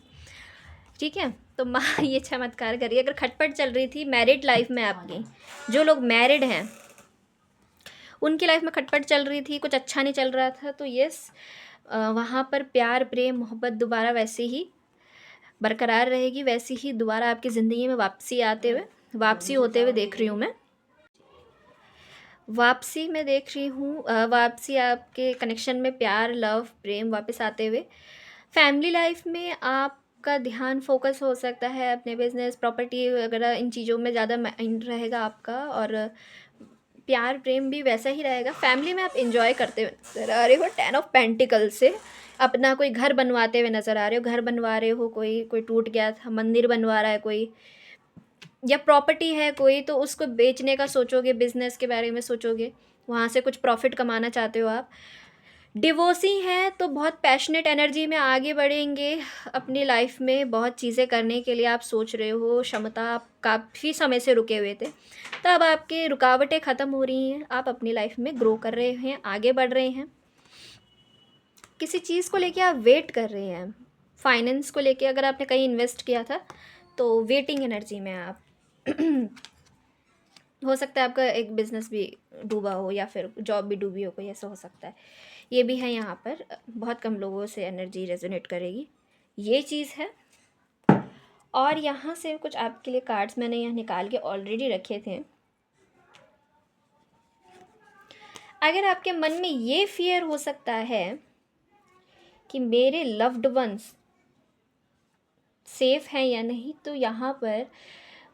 B: ठीक है। तो माँ ये चमत्कार करिए, अगर खटपट चल रही थी मैरिड लाइफ में आपकी, जो लोग मैरिड हैं उनकी लाइफ में खटपट चल रही थी, कुछ अच्छा नहीं चल रहा था, तो यस वहाँ पर प्यार, प्रेम, मोहब्बत दोबारा वैसे ही बरकरार रहेगी, वैसे ही दोबारा आपकी ज़िंदगी में वापसी होते हुए देख रही हूँ मैं। वापसी में देख रही हूँ, वापसी आपके कनेक्शन में, प्यार, लव, प्रेम वापस आते हुए। फैमिली लाइफ में आपका ध्यान फोकस हो सकता है अपने बिजनेस, प्रॉपर्टी वगैरह, इन चीज़ों में ज़्यादा माइंड रहेगा आपका, और प्यार प्रेम भी वैसा ही रहेगा। फैमिली में आप इंजॉय करते हुए नजर आ रहे हो, 10 ऑफ पेंटिकल से अपना कोई घर बनवाते हुए नज़र आ रहे हो, घर बनवा रहे हो, कोई टूट गया था, मंदिर बनवा रहा है कोई, या प्रॉपर्टी है कोई, तो उसको बेचने का सोचोगे, बिजनेस के बारे में सोचोगे, वहाँ से कुछ प्रॉफिट कमाना चाहते हो आप। डिवोर्सी हैं तो बहुत पैशनेट एनर्जी में आगे बढ़ेंगे अपनी लाइफ में, बहुत चीज़ें करने के लिए आप सोच रहे हो, क्षमता, आप काफ़ी समय से रुके हुए थे, तब आपके रुकावटें ख़त्म हो रही हैं, आप अपनी लाइफ में ग्रो कर रहे हैं, आगे बढ़ रहे हैं। किसी चीज़ को लेके आप वेट कर रहे हैं, फाइनेंस को लेके अगर आपने कहीं इन्वेस्ट किया था तो वेटिंग एनर्जी में आप हो सकता है आपका एक बिज़नेस भी डूबा हो या फिर जॉब भी डूबी हो, कोई ऐसा हो सकता है। ये भी है यहाँ पर, बहुत कम लोगों से एनर्जी रेजोनेट करेगी, ये चीज़ है। और यहाँ से कुछ आपके लिए कार्ड्स मैंने यहाँ निकाल के ऑलरेडी रखे थे। अगर आपके मन में ये फियर हो सकता है कि मेरे लव्ड वंस सेफ हैं या नहीं, तो यहाँ पर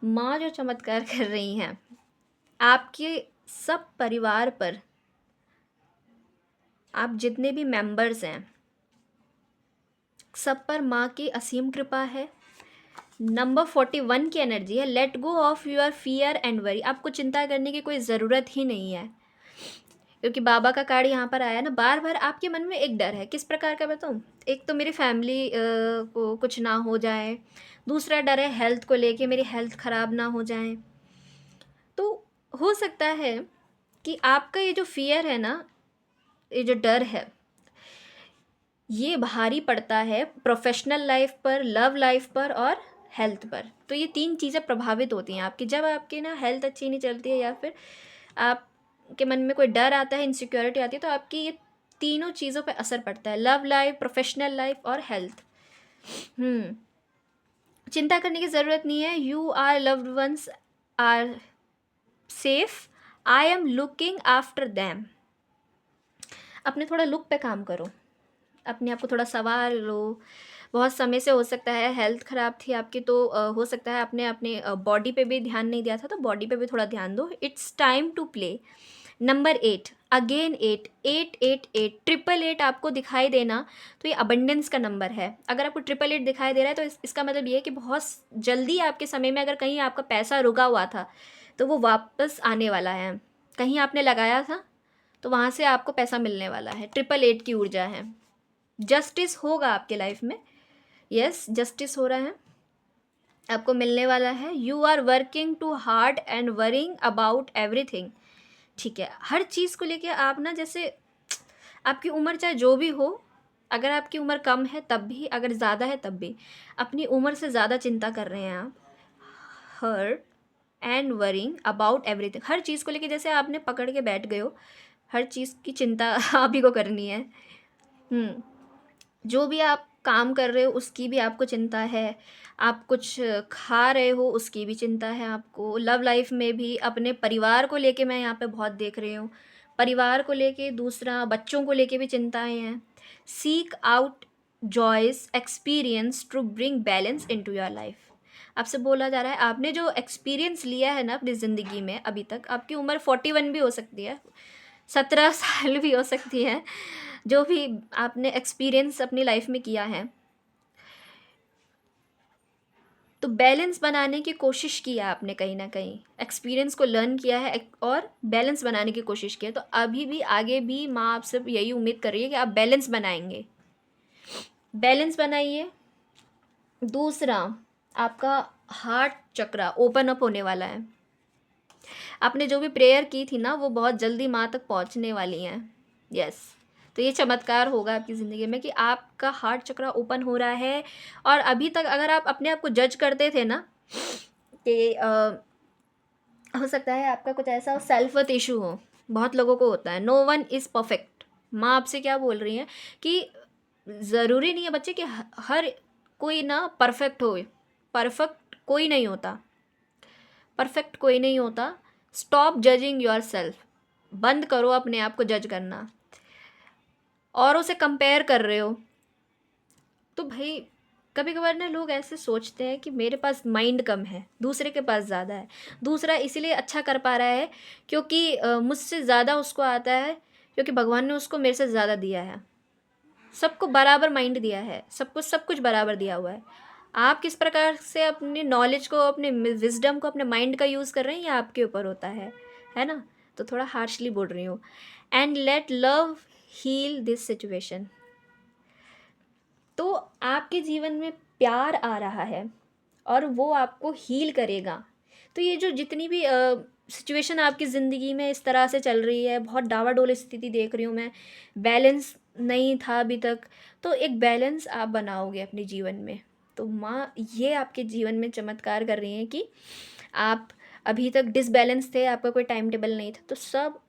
B: माँ जो चमत्कार कर रही हैं आपके सब परिवार पर, आप जितने भी मेंबर्स हैं सब पर माँ की असीम कृपा है। नंबर 41 की एनर्जी है, let go of your fear and worry. आपको चिंता करने की कोई ज़रूरत ही नहीं है, क्योंकि बाबा का कार्ड यहाँ पर आया ना। बार बार आपके मन में एक डर है, किस प्रकार का बताऊँ। एक तो मेरी फैमिली को कुछ ना हो जाए, दूसरा डर है हेल्थ को लेके, मेरी हेल्थ ख़राब ना हो जाए। तो हो सकता है कि आपका ये जो फियर है ना, ये जो डर है, ये भारी पड़ता है प्रोफेशनल लाइफ पर, लव लाइफ पर और हेल्थ पर। तो ये 3 चीज़ें प्रभावित होती हैं आपकी, जब आपकी ना हेल्थ अच्छी नहीं चलती है या फिर आपके मन में कोई डर आता है, इनसिक्योरिटी आती है, तो आपकी ये तीनों चीज़ों पे असर पड़ता है, लव लाइफ, प्रोफेशनल लाइफ और हेल्थ। चिंता करने की ज़रूरत नहीं है। You are loved ones are safe, I am looking after them. अपने थोड़ा लुक पे काम करो, अपने आप को थोड़ा संवार लो। बहुत समय से हो सकता है हेल्थ ख़राब थी आपकी, तो हो सकता है आपने अपने बॉडी पे भी ध्यान नहीं दिया था, तो बॉडी पे भी थोड़ा ध्यान दो। It's time to play. Number 8, again 8, 8 8 8, 888 आपको दिखाई देना तो ये अबंडेंस का नंबर है। अगर आपको 888 दिखाई दे रहा है तो इसका मतलब ये है कि बहुत जल्दी आपके समय में अगर कहीं आपका पैसा रुका हुआ था तो वो वापस आने वाला है। कहीं आपने लगाया था तो वहाँ से आपको पैसा मिलने वाला है। 888 की ऊर्जा है। जस्टिस होगा आपके लाइफ में, यस जस्टिस हो रहा है, आपको मिलने वाला है। You are working too hard and worrying about everything. ठीक है, हर चीज़ को लेके आप ना, जैसे आपकी उम्र चाहे जो भी हो, अगर आपकी उम्र कम है तब भी, अगर ज़्यादा है तब भी, अपनी उम्र से ज़्यादा चिंता कर रहे हैं आप। Hurt and worrying about everything, हर चीज़ को लेके जैसे आपने पकड़ के बैठ गए हो, हर चीज़ की चिंता आप ही को करनी है। जो भी आप काम कर रहे हो उसकी भी आपको चिंता है, आप कुछ खा रहे हो उसकी भी चिंता है आपको। लव लाइफ में भी अपने परिवार को लेके मैं यहाँ पे बहुत देख रही हूँ, परिवार को लेके, दूसरा बच्चों को लेके भी चिंताएं हैं। Seek out joyous experience to bring balance into your life. आपसे बोला जा रहा है, आपने जो एक्सपीरियंस लिया है ना अपनी ज़िंदगी में अभी तक, आपकी उम्र 41 भी हो सकती है, 17 साल भी हो सकती है, जो भी आपने एक्सपीरियंस अपनी लाइफ में किया है, तो बैलेंस बनाने की कोशिश की है आपने, कहीं ना कहीं एक्सपीरियंस को लर्न किया है और बैलेंस बनाने की कोशिश की है। तो अभी भी आगे भी माँ आपसे यही उम्मीद कर रही है कि आप बैलेंस बनाएंगे, बैलेंस बनाइए। दूसरा, आपका हार्ट चक्रा ओपन अप होने वाला है। आपने जो भी प्रेयर की थी ना वो बहुत जल्दी माँ तक पहुँचने वाली हैं, यस। तो ये चमत्कार होगा आपकी ज़िंदगी में कि आपका हार्ट चक्रा ओपन हो रहा है। और अभी तक अगर आप अपने आप को जज करते थे ना कि हो सकता है आपका कुछ ऐसा सेल्फ वर्थ इशू हो, बहुत लोगों को होता है, नो वन इज़ परफेक्ट। माँ आपसे क्या बोल रही हैं कि ज़रूरी नहीं है बच्चे कि हर कोई ना परफेक्ट हो, परफेक्ट कोई नहीं होता, परफेक्ट कोई नहीं होता। स्टॉप जजिंग योर सेल्फ, बंद करो अपने आप को जज करना। औरों से कंपेयर कर रहे हो तो भाई, कभी कभार ना लोग ऐसे सोचते हैं कि मेरे पास माइंड कम है, दूसरे के पास ज़्यादा है, दूसरा इसीलिए अच्छा कर पा रहा है क्योंकि मुझसे ज़्यादा उसको आता है, क्योंकि भगवान ने उसको मेरे से ज़्यादा दिया है। सबको बराबर माइंड दिया है, सबको सब कुछ बराबर दिया हुआ है। आप किस प्रकार से अपने नॉलेज को, अपने विजडम को, अपने माइंड का यूज़ कर रहे हैं, ये आपके ऊपर होता है ना। तो थोड़ा हार्शली बोल रही हूँ। And let love heal this situation. तो आपके जीवन में प्यार आ रहा है और वो आपको हील करेगा। तो ये जो जितनी भी सिचुएशन आपकी ज़िंदगी में इस तरह से चल रही है, बहुत डावाडोल स्थिति देख रही हूँ मैं, बैलेंस नहीं था अभी तक, तो एक बैलेंस आप बनाओगे अपने जीवन में। तो माँ ये आपके जीवन में चमत्कार कर रही हैं कि आप अभी तक डिसबैलेंस थे, आपका कोई टाइम टेबल नहीं था, तो सब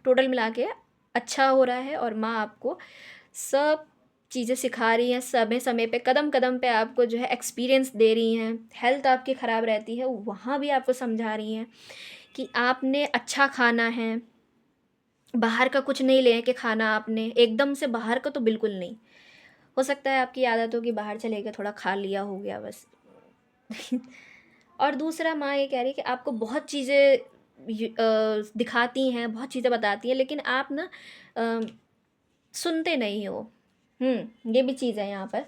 B: टोटल मिला के अच्छा हो रहा है। और माँ आपको सब चीज़ें सिखा रही हैं, समय समय पे, कदम कदम पे आपको जो है एक्सपीरियंस दे रही हैं। हेल्थ आपकी ख़राब रहती है, वहाँ भी आपको समझा रही हैं कि आपने अच्छा खाना है, बाहर का कुछ नहीं लेके खाना आपने, एकदम से बाहर का तो बिल्कुल नहीं। हो सकता है आपकी आदत हो कि बाहर चले गए, थोड़ा खा लिया, हो गया बस। और दूसरा, माँ ये कह रही है कि आपको बहुत चीज़ें दिखाती हैं, बहुत चीज़ें बताती हैं, लेकिन आप ना सुनते नहीं हो। ये भी चीज़ है यहाँ पर।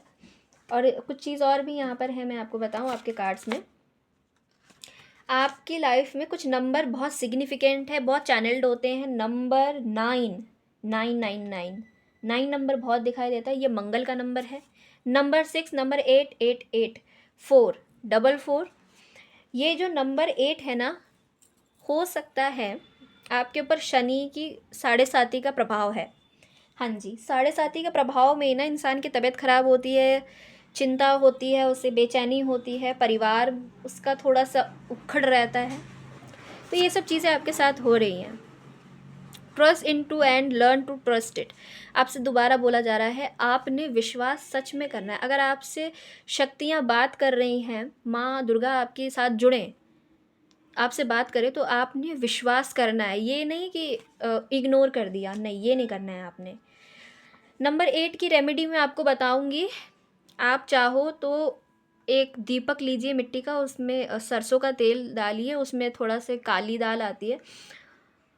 B: और कुछ चीज़ और भी यहाँ पर है, मैं आपको बताऊँ आपके कार्ड्स में। आपकी लाइफ में कुछ नंबर बहुत सिग्निफिकेंट है, बहुत चैनल्ड होते हैं। नंबर 9, 999, 9 नंबर बहुत दिखाई देता है, ये मंगल का नंबर है। Number 6, number 8, 88, 4, 44। ये जो नंबर 8 है ना, हो सकता है आपके ऊपर शनि की साढ़े साती का प्रभाव है। हाँ जी, साढ़े साती का प्रभाव में ना इंसान की तबीयत खराब होती है, चिंता होती है, उसे बेचैनी होती है, परिवार उसका थोड़ा सा उखड़ रहता है। तो ये सब चीज़ें आपके साथ हो रही हैं। Trust in to and learn to trust it. आपसे दोबारा बोला जा रहा है, आपने विश्वास सच में करना है। अगर आपसे शक्तियाँ बात कर रही हैं, माँ दुर्गा आपके साथ जुड़ें, आपसे बात करें, तो आपने विश्वास करना है। ये नहीं कि इग्नोर कर दिया, नहीं, ये नहीं करना है आपने। नंबर 8 की रेमेडी मैं आपको बताऊंगी। आप चाहो तो एक दीपक लीजिए मिट्टी का, उसमें सरसों का तेल डालिए, उसमें थोड़ा से काली दाल आती है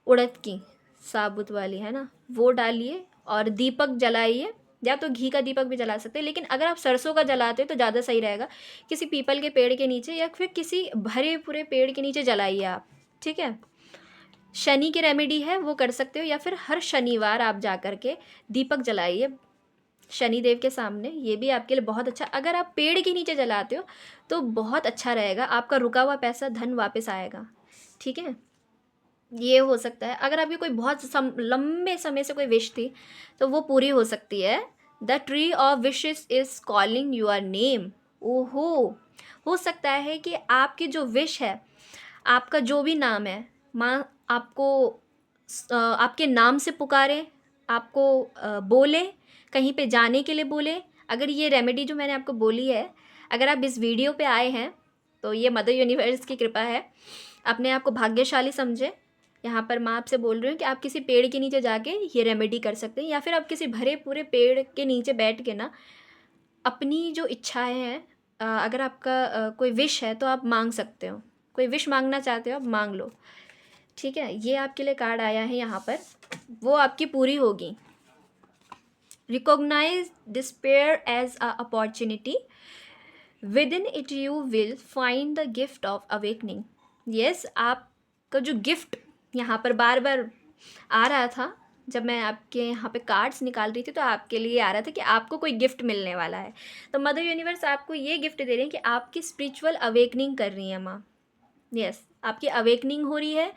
B: उड़द की, साबुत वाली है ना, वो डालिए और दीपक जलाइए। या तो घी का दीपक भी जला सकते हैं, लेकिन अगर आप सरसों का जलाते हो तो ज़्यादा सही रहेगा। किसी पीपल के पेड़ के नीचे या फिर किसी भरे पूरे पेड़ के नीचे जलाइए आप, ठीक है। शनि की रेमेडी है, वो कर सकते हो, या फिर हर शनिवार आप जा कर के दीपक जलाइए शनिदेव के सामने। ये भी आपके लिए बहुत अच्छा। अगर आप पेड़ के नीचे जलाते हो तो बहुत अच्छा रहेगा, आपका रुका हुआ पैसा धन वापस आएगा, ठीक है। ये हो सकता है। अगर आपकी कोई बहुत लंबे समय से कोई विश थी तो वो पूरी हो सकती है। The tree of wishes is calling your name. ओहो, हो सकता है कि आपकी जो विश है, आपका जो भी नाम है, माँ आपको आपके नाम से पुकारे, आपको बोले, कहीं पे जाने के लिए बोले। अगर ये रेमेडी जो मैंने आपको बोली है, अगर आप इस वीडियो पे आए हैं तो ये मदर यूनिवर्स की कृपा है। अपने आप को भाग्यशाली समझे। यहाँ पर मैं आपसे बोल रही हूँ कि आप किसी पेड़ के नीचे जाके ये रेमेडी कर सकते हैं, या फिर आप किसी भरे पूरे पेड़ के नीचे बैठ के ना अपनी जो इच्छाएं हैं, अगर आपका कोई विश है तो आप मांग सकते हो। कोई विश मांगना चाहते हो आप मांग लो, ठीक है। ये आपके लिए कार्ड आया है यहाँ पर, वो आपकी पूरी होगी। Recognise despair as a opportunity, within it you will find the gift of awakening. Yes, आपका जो गिफ्ट यहाँ पर बार बार आ रहा था, जब मैं आपके यहाँ पे कार्ड्स निकाल रही थी तो आपके लिए आ रहा था कि आपको कोई गिफ्ट मिलने वाला है। तो मदर यूनिवर्स आपको ये गिफ्ट दे रही है कि आपकी स्पिरिचुअल अवेकनिंग कर रही है माँ। यस, आपकी अवेकनिंग हो रही है।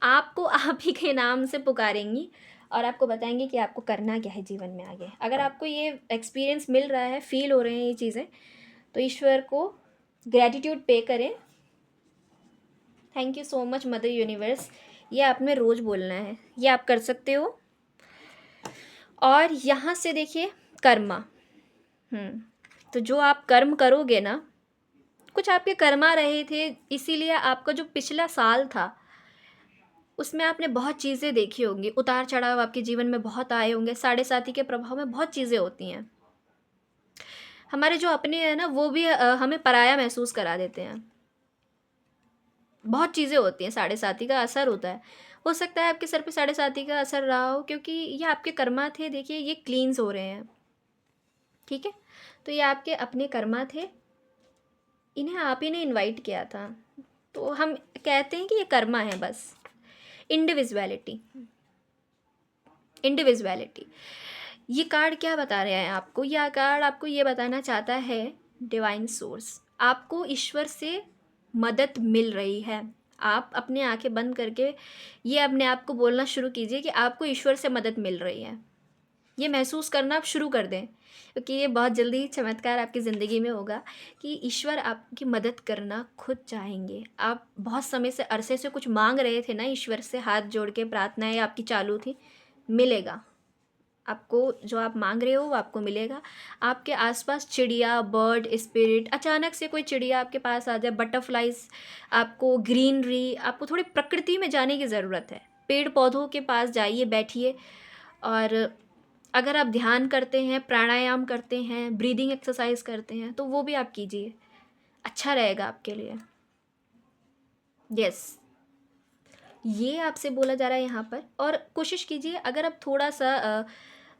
B: आपको आप ही के नाम से पुकारेंगी और आपको बताएंगे कि आपको करना क्या है जीवन में आगे। अगर आपको ये एक्सपीरियंस मिल रहा है, फील हो रहे हैं ये चीज़ें, तो ईश्वर को ग्रैटिट्यूड पे करें। Thank you so much mother universe. ये आप में रोज़ बोलना है, ये आप कर सकते हो। और यहाँ से देखिए कर्मा। तो जो आप कर्म करोगे ना, कुछ आपके कर्मा रहे थे, इसीलिए आपका जो पिछला साल था उसमें आपने बहुत चीज़ें देखी होंगी, उतार चढ़ाव आपके जीवन में बहुत आए होंगे। साढ़े साथी के प्रभाव में बहुत चीज़ें होती हैं। हमारे जो अपने हैं ना, वो भी हमें पराया महसूस करा देते हैं। बहुत चीज़ें होती हैं, साढ़े साथी का असर होता है। हो सकता है आपके सर पे साढ़े साथी का असर रहा हो, क्योंकि ये आपके कर्मा थे। देखिए ये क्लींस हो रहे हैं, ठीक है। तो ये आपके अपने कर्मा थे, इन्हें आप ही ने इनवाइट किया था। तो हम कहते हैं कि ये कर्मा है बस। Individuality, individuality. ये कार्ड क्या बता रहे हैं आपको? यह कार्ड आपको ये बताना चाहता है, डिवाइन सोर्स, आपको ईश्वर से मदद मिल रही है। आप अपनी आंखें बंद करके ये अपने आप को बोलना शुरू कीजिए कि आपको ईश्वर से मदद मिल रही है। ये महसूस करना आप शुरू कर दें, क्योंकि ये बहुत जल्दी चमत्कार आपकी ज़िंदगी में होगा कि ईश्वर आपकी मदद करना खुद चाहेंगे। आप बहुत समय से, अरसे से कुछ मांग रहे थे ना ईश्वर से, हाथ जोड़ के प्रार्थनाएं आपकी चालू थी, मिलेगा आपको। जो आप मांग रहे हो वो आपको मिलेगा। आपके आसपास चिड़िया, बर्ड, स्पिरिट, अचानक से कोई चिड़िया आपके पास आ जाए, बटरफ्लाइज, आपको ग्रीनरी, आपको थोड़ी प्रकृति में जाने की ज़रूरत है। पेड़ पौधों के पास जाइए, बैठिए। और अगर आप ध्यान करते हैं, प्राणायाम करते हैं, ब्रीदिंग एक्सरसाइज करते हैं, तो वो भी आप कीजिए, अच्छा रहेगा आपके लिए। यस, ये आपसे बोला जा रहा है यहाँ पर। और कोशिश कीजिए, अगर आप थोड़ा सा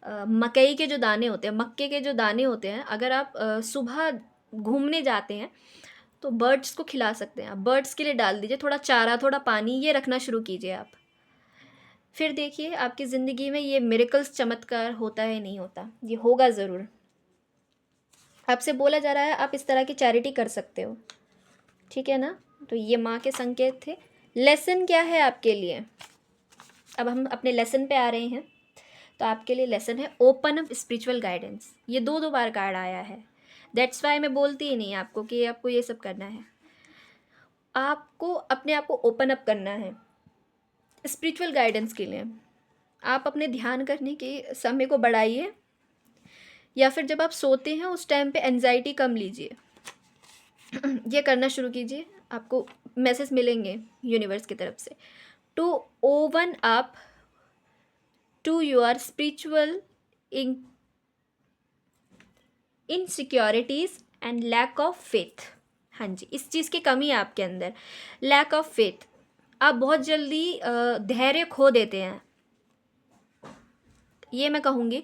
B: मकई के जो दाने होते हैं, मक्के के जो दाने होते हैं, अगर आप सुबह घूमने जाते हैं तो बर्ड्स को खिला सकते हैं आप। बर्ड्स के लिए डाल दीजिए, थोड़ा चारा, थोड़ा पानी, ये रखना शुरू कीजिए आप। फिर देखिए आपकी ज़िंदगी में ये मिरेकल्स, चमत्कार होता है नहीं होता, ये होगा ज़रूर। आपसे बोला जा रहा है आप इस तरह की चैरिटी कर सकते हो, ठीक है ना। तो ये माँ के संकेत थे। लेसन क्या है आपके लिए, अब हम अपने लेसन पे आ रहे हैं। तो आपके लिए लेसन है ओपन अप स्पिरिचुअल गाइडेंस। ये दो दो बार कार्ड आया है, दैट्स वाई मैं बोलती ही नहीं आपको कि आपको ये सब करना है। आपको अपने आप को ओपन अप करना है स्पिरिचुअल गाइडेंस के लिए। आप अपने ध्यान करने के समय को बढ़ाइए, या फिर जब आप सोते हैं उस टाइम पे एंजाइटी कम लीजिए। ये करना शुरू कीजिए, आपको मैसेज मिलेंगे यूनिवर्स की तरफ से। To own up to your spiritual insecurities and lack of faith. हाँ जी, इस चीज़ की कमी है आपके अंदर, लैक ऑफ फेथ। आप बहुत जल्दी धैर्य खो देते हैं, ये मैं कहूँगी।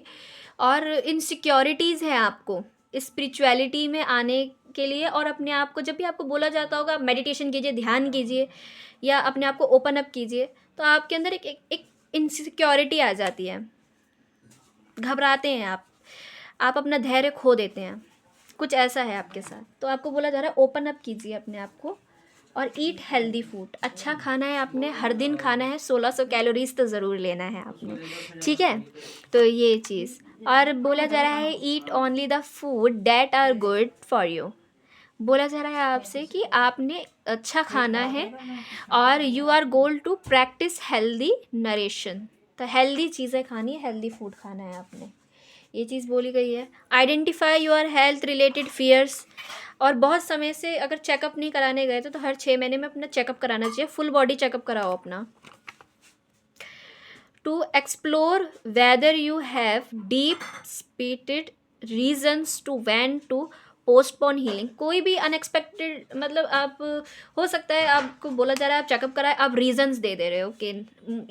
B: और इनसिक्योरिटीज़ है आपको स्पिरिचुअलिटी में आने के लिए। और अपने आप को जब भी आपको बोला जाता होगा मेडिटेशन कीजिए, ध्यान कीजिए, या अपने आप को ओपन अप कीजिए, तो आपके अंदर एक इनसिक्योरिटी आ जाती है, घबराते हैं आप अपना धैर्य खो देते हैं, कुछ ऐसा है आपके साथ। तो आपको बोला जा रहा है ओपन अप कीजिए अपने आप को, और ईट हेल्दी फूड। अच्छा खाना है आपने, हर दिन खाना है, 1600 कैलोरीज तो ज़रूर लेना है आपने, ठीक है। तो ये चीज़, और बोला जा रहा है eat only the food that are good for you. बोला जा रहा है आपसे कि आपने अच्छा खाना है, और you are goal to practise healthy nutrition. तो हेल्दी चीज़ें खानी है, हेल्दी फूड खाना है आपने, ये चीज़ बोली गई है। Identify your health related fears. और बहुत समय से अगर चेकअप नहीं कराने गए तो हर 6 महीने में अपना चेकअप कराना चाहिए, फुल बॉडी चेकअप कराओ अपना। To explore whether you have deep spirited reasons to want to postpone healing. कोई भी अनएक्सपेक्टेड, मतलब आप, हो सकता है आपको बोला जा रहा है आप चेकअप कराए, आप रीजंस दे दे रहे हो कि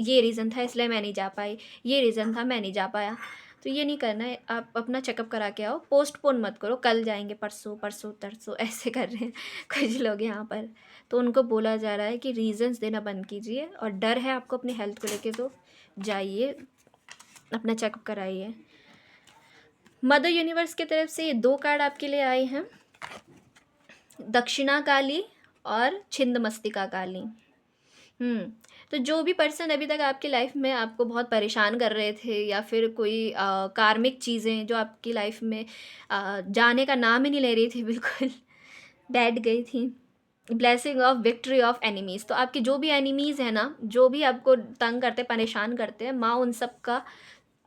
B: ये रीज़न था इसलिए मैं नहीं जा पाई, ये रीज़न था मैं नहीं जा पाया। तो ये नहीं करना है, आप अपना चेकअप करा के आओ, पोस्टपोन मत करो, कल जाएंगे, परसों परसों तरसों ऐसे कर रहे हैं कुछ लोग यहाँ पर। तो उनको बोला जा रहा है कि रीजंस देना बंद कीजिए, और डर है आपको अपनी हेल्थ को लेके, तो जाइए अपना चेकअप कराइए। मदर यूनिवर्स की तरफ से ये 2 कार्ड आपके लिए आए हैं, दक्षिणा काली और छिंदमस्तिका काली। तो जो भी पर्सन अभी तक आपकी लाइफ में आपको बहुत परेशान कर रहे थे, या फिर कोई कार्मिक चीज़ें जो आपकी लाइफ में जाने का नाम ही नहीं ले रही थी, बिल्कुल बैठ गई थी। Blessing of victory of enemies. तो आपके जो भी एनिमीज़ हैं ना, जो भी आपको तंग करते, परेशान करते हैं, माँ उन सब का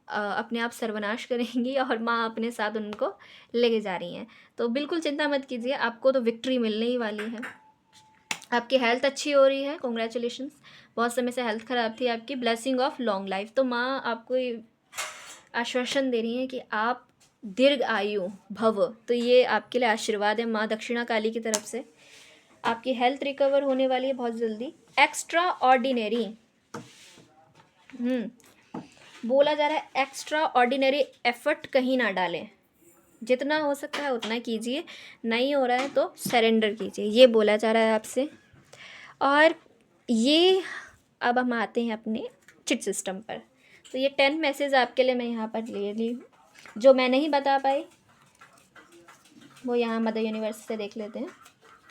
B: अपने आप सर्वनाश करेंगी, और माँ अपने साथ उनको लेके जा रही हैं। तो बिल्कुल चिंता मत कीजिए, आपको तो विक्ट्री मिलने ही वाली है। आपकी हेल्थ अच्छी हो रही है, कॉन्ग्रेचुलेशंस। बहुत समय से हेल्थ ख़राब थी आपकी। Blessing of long life. तो माँ आपको आश्वासन दे रही है कि आप दीर्घ आयु भव। तो ये आपके लिए आशीर्वाद है माँ दक्षिणा काली की तरफ से। आपकी हेल्थ रिकवर होने वाली है बहुत जल्दी। एक्स्ट्रा ऑर्डिनरी, बोला जा रहा है एक्स्ट्रा ऑर्डिनरी एफर्ट कहीं ना डालें, जितना हो सकता है उतना कीजिए, नहीं हो रहा है तो सरेंडर कीजिए, ये बोला जा रहा है आपसे। और ये, अब हम आते हैं अपने चिट सिस्टम पर। तो ये 10 मैसेज आपके लिए मैं यहाँ पर ले ली, जो मैं नहीं बता पाई वो यहाँ मदर यूनिवर्स से देख लेते हैं।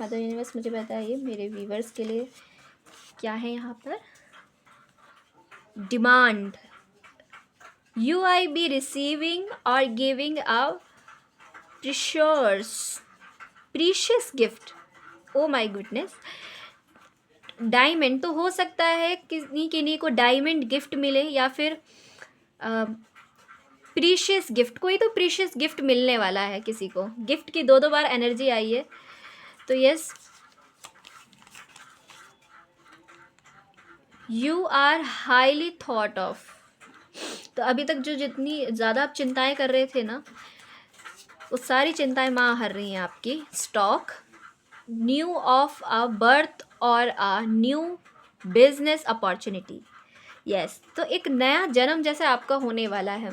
B: मदर यूनिवर्स मुझे बताइए मेरे व्यूवर्स के लिए क्या है यहाँ पर। Demand, you I be receiving और giving a precious gift. Oh my goodness, diamond. तो हो सकता है किन्हीं को डायमंड गिफ्ट मिले, या फिर प्रीशियस गिफ्ट, कोई तो प्रीशियस गिफ्ट मिलने वाला है किसी को। गिफ्ट की 2 बार एनर्जी आई है। तो yes, you are highly thought of. तो अभी तक जो जितनी ज़्यादा आप चिंताएं कर रहे थे ना, वो सारी चिंताएं माँ हर रही हैं आपकी। Stork, new of a birth और a new business opportunity. Yes, तो एक नया जन्म जैसे आपका होने वाला है।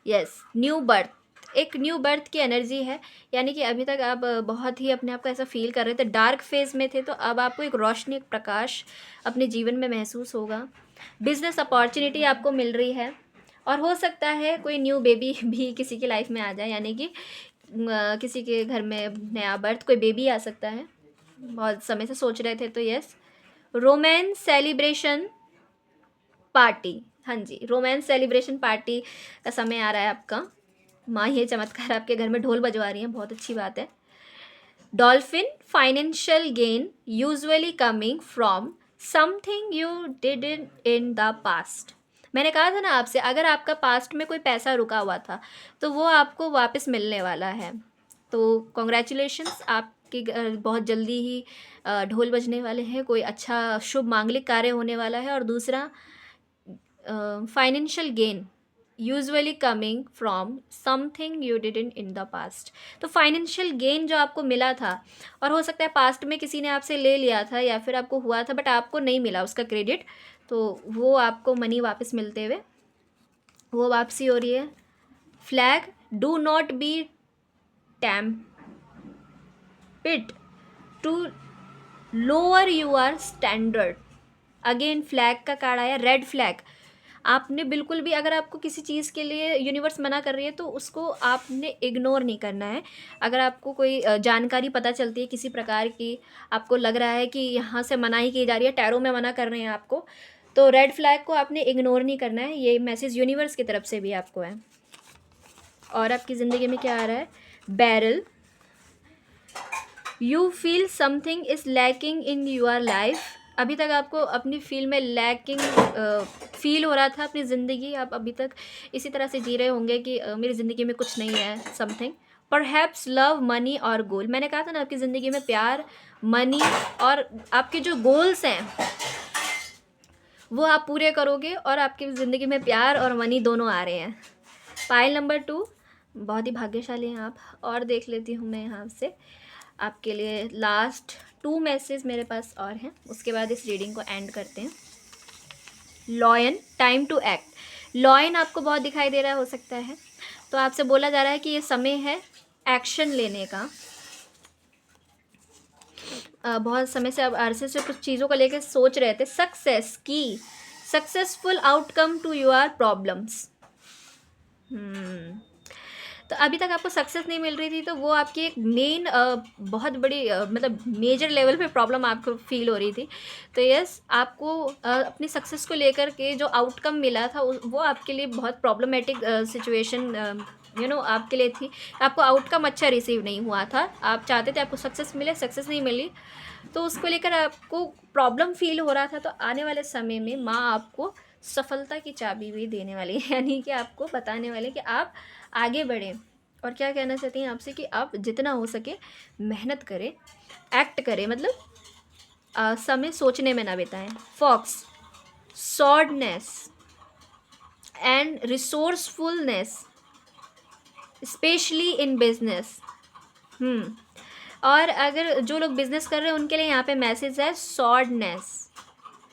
B: यस, न्यू बर्थ, एक न्यू बर्थ की एनर्जी है। यानी कि अभी तक आप बहुत ही अपने आप को ऐसा फील कर रहे थे, डार्क फेज में थे, तो अब आपको एक रोशनी, एक प्रकाश अपने जीवन में महसूस होगा। बिजनेस अपॉर्चुनिटी आपको मिल रही है, और हो सकता है कोई न्यू बेबी भी किसी की लाइफ में आ जाए, यानी कि किसी के घर में नया बर्थ, कोई बेबी आ सकता है, बहुत समय से सोच रहे थे तो यस। रोमांस सेलिब्रेशन पार्टी, हाँ जी, रोमांस सेलिब्रेशन पार्टी का समय आ रहा है आपका। माँ ये चमत्कार आपके घर में ढोल बजवा रही हैं, बहुत अच्छी बात है। Dolphin, financial gain usually coming from something you did in the past. मैंने कहा था ना आपसे, अगर आपका पास्ट में कोई पैसा रुका हुआ था तो वो आपको वापस मिलने वाला है। तो कॉन्ग्रेचुलेशंस, आपकी बहुत जल्दी ही ढोल बजने वाले हैं, कोई अच्छा शुभ मांगलिक कार्य होने वाला है। और दूसरा, financial gain usually coming from something you did in the past. तो फाइनेंशियल गेन जो आपको मिला था, और हो सकता है पास्ट में किसी ने आपसे ले लिया था या फिर आपको हुआ था बट आपको नहीं मिला उसका क्रेडिट, तो वो आपको मनी वापस मिलते हुए वो वापसी हो रही है। Flag, do not be tempted to lower your standard. Again flag का कार्ड आया, रेड फ्लैग। आपने बिल्कुल भी, अगर आपको किसी चीज़ के लिए यूनिवर्स मना कर रही है तो उसको आपने इग्नोर नहीं करना है। अगर आपको कोई जानकारी पता चलती है किसी प्रकार की, आपको लग रहा है कि यहाँ से मनाही की जा रही है, टैरो में मना कर रहे हैं आपको, तो रेड फ्लैग को आपने इग्नोर नहीं करना है। ये मैसेज यूनिवर्स की तरफ से भी आपको है। और आपकी ज़िंदगी में क्या आ रहा है? बैरल, you feel something is lacking in your life. अभी तक आपको अपनी फील्ड में लैकिंग फील हो रहा था अपनी ज़िंदगी, आप अभी तक इसी तरह से जी रहे होंगे कि मेरी ज़िंदगी में कुछ नहीं है, समथिंग। परहैप्स लव, मनी और गोल। मैंने कहा था ना, आपकी ज़िंदगी में प्यार, मनी और आपके जो गोल्स हैं वो आप पूरे करोगे, और आपकी ज़िंदगी में प्यार और मनी दोनों आ रहे हैं। पाइल नंबर 2, बहुत ही भाग्यशाली हैं आप। और देख लेती हूँ मैं यहाँ से आपके लिए लास्ट 2 मैसेज मेरे पास और हैं, उसके बाद इस रीडिंग को एंड करते हैं। Lion, time to act. Lion आपको बहुत दिखाई दे रहा हो सकता है, तो आपसे बोला जा रहा है कि ये समय है एक्शन लेने का। बहुत समय से अब अरसे से कुछ चीज़ों को लेकर सोच रहे थे। सक्सेस की, successful outcome to your problems. तो अभी तक आपको सक्सेस नहीं मिल रही थी, तो वो आपकी एक मेन बहुत बड़ी मतलब मेजर लेवल पे प्रॉब्लम आपको फील हो रही थी। तो यस, आपको अपनी सक्सेस को लेकर के जो आउटकम मिला था वो आपके लिए बहुत प्रॉब्लमेटिक सिचुएशन आपके लिए थी। आपको आउटकम अच्छा रिसीव नहीं हुआ था, आप चाहते थे आपको सक्सेस मिले, सक्सेस नहीं मिली, तो उसको लेकर आपको प्रॉब्लम फील हो रहा था। तो आने वाले समय में माँ आपको सफलता की चाबी भी देने वाली है, यानी कि आपको बताने वाले कि आप आगे बढ़ें। और क्या कहना चाहती हैं आपसे कि आप जितना हो सके मेहनत करें, एक्ट करें, मतलब समय सोचने में ना बिताएं। Fox, shrewdness and resourcefulness specially in business. और अगर जो लोग बिजनेस कर रहे हैं उनके लिए यहाँ पे मैसेज है सॉर्डनेस।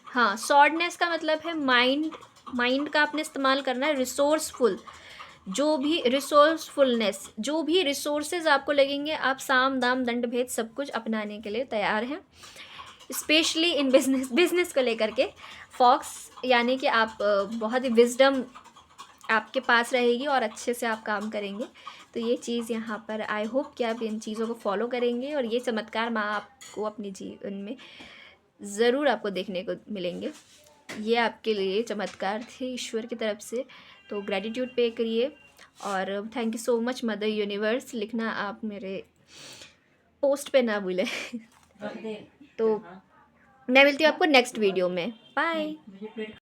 B: हाँ, सॉर्डनेस का मतलब है माइंड का आपने इस्तेमाल करना है। रिसोर्सफुल, जो भी रिसोर्सफुलनेस, जो भी रिसोर्सेज आपको लगेंगे, आप साम दाम दंड भेद सब कुछ अपनाने के लिए तैयार हैं, स्पेशली इन बिजनेस को लेकर के। फॉक्स, यानी कि आप बहुत ही विजडम आपके पास रहेगी और अच्छे से आप काम करेंगे। तो ये चीज़ यहाँ पर आई होप कि आप इन चीज़ों को फॉलो करेंगे, और ये चमत्कार माँ आपको अपने जीवन में ज़रूर आपको देखने को मिलेंगे। ये आपके लिए चमत्कार थे ईश्वर की तरफ से, तो ग्रेटिट्यूड पे करिए। और thank you so much mother universe, लिखना आप मेरे पोस्ट पे ना भूलें। तो मैं मिलती हूँ आपको नेक्स्ट वीडियो में। बाय।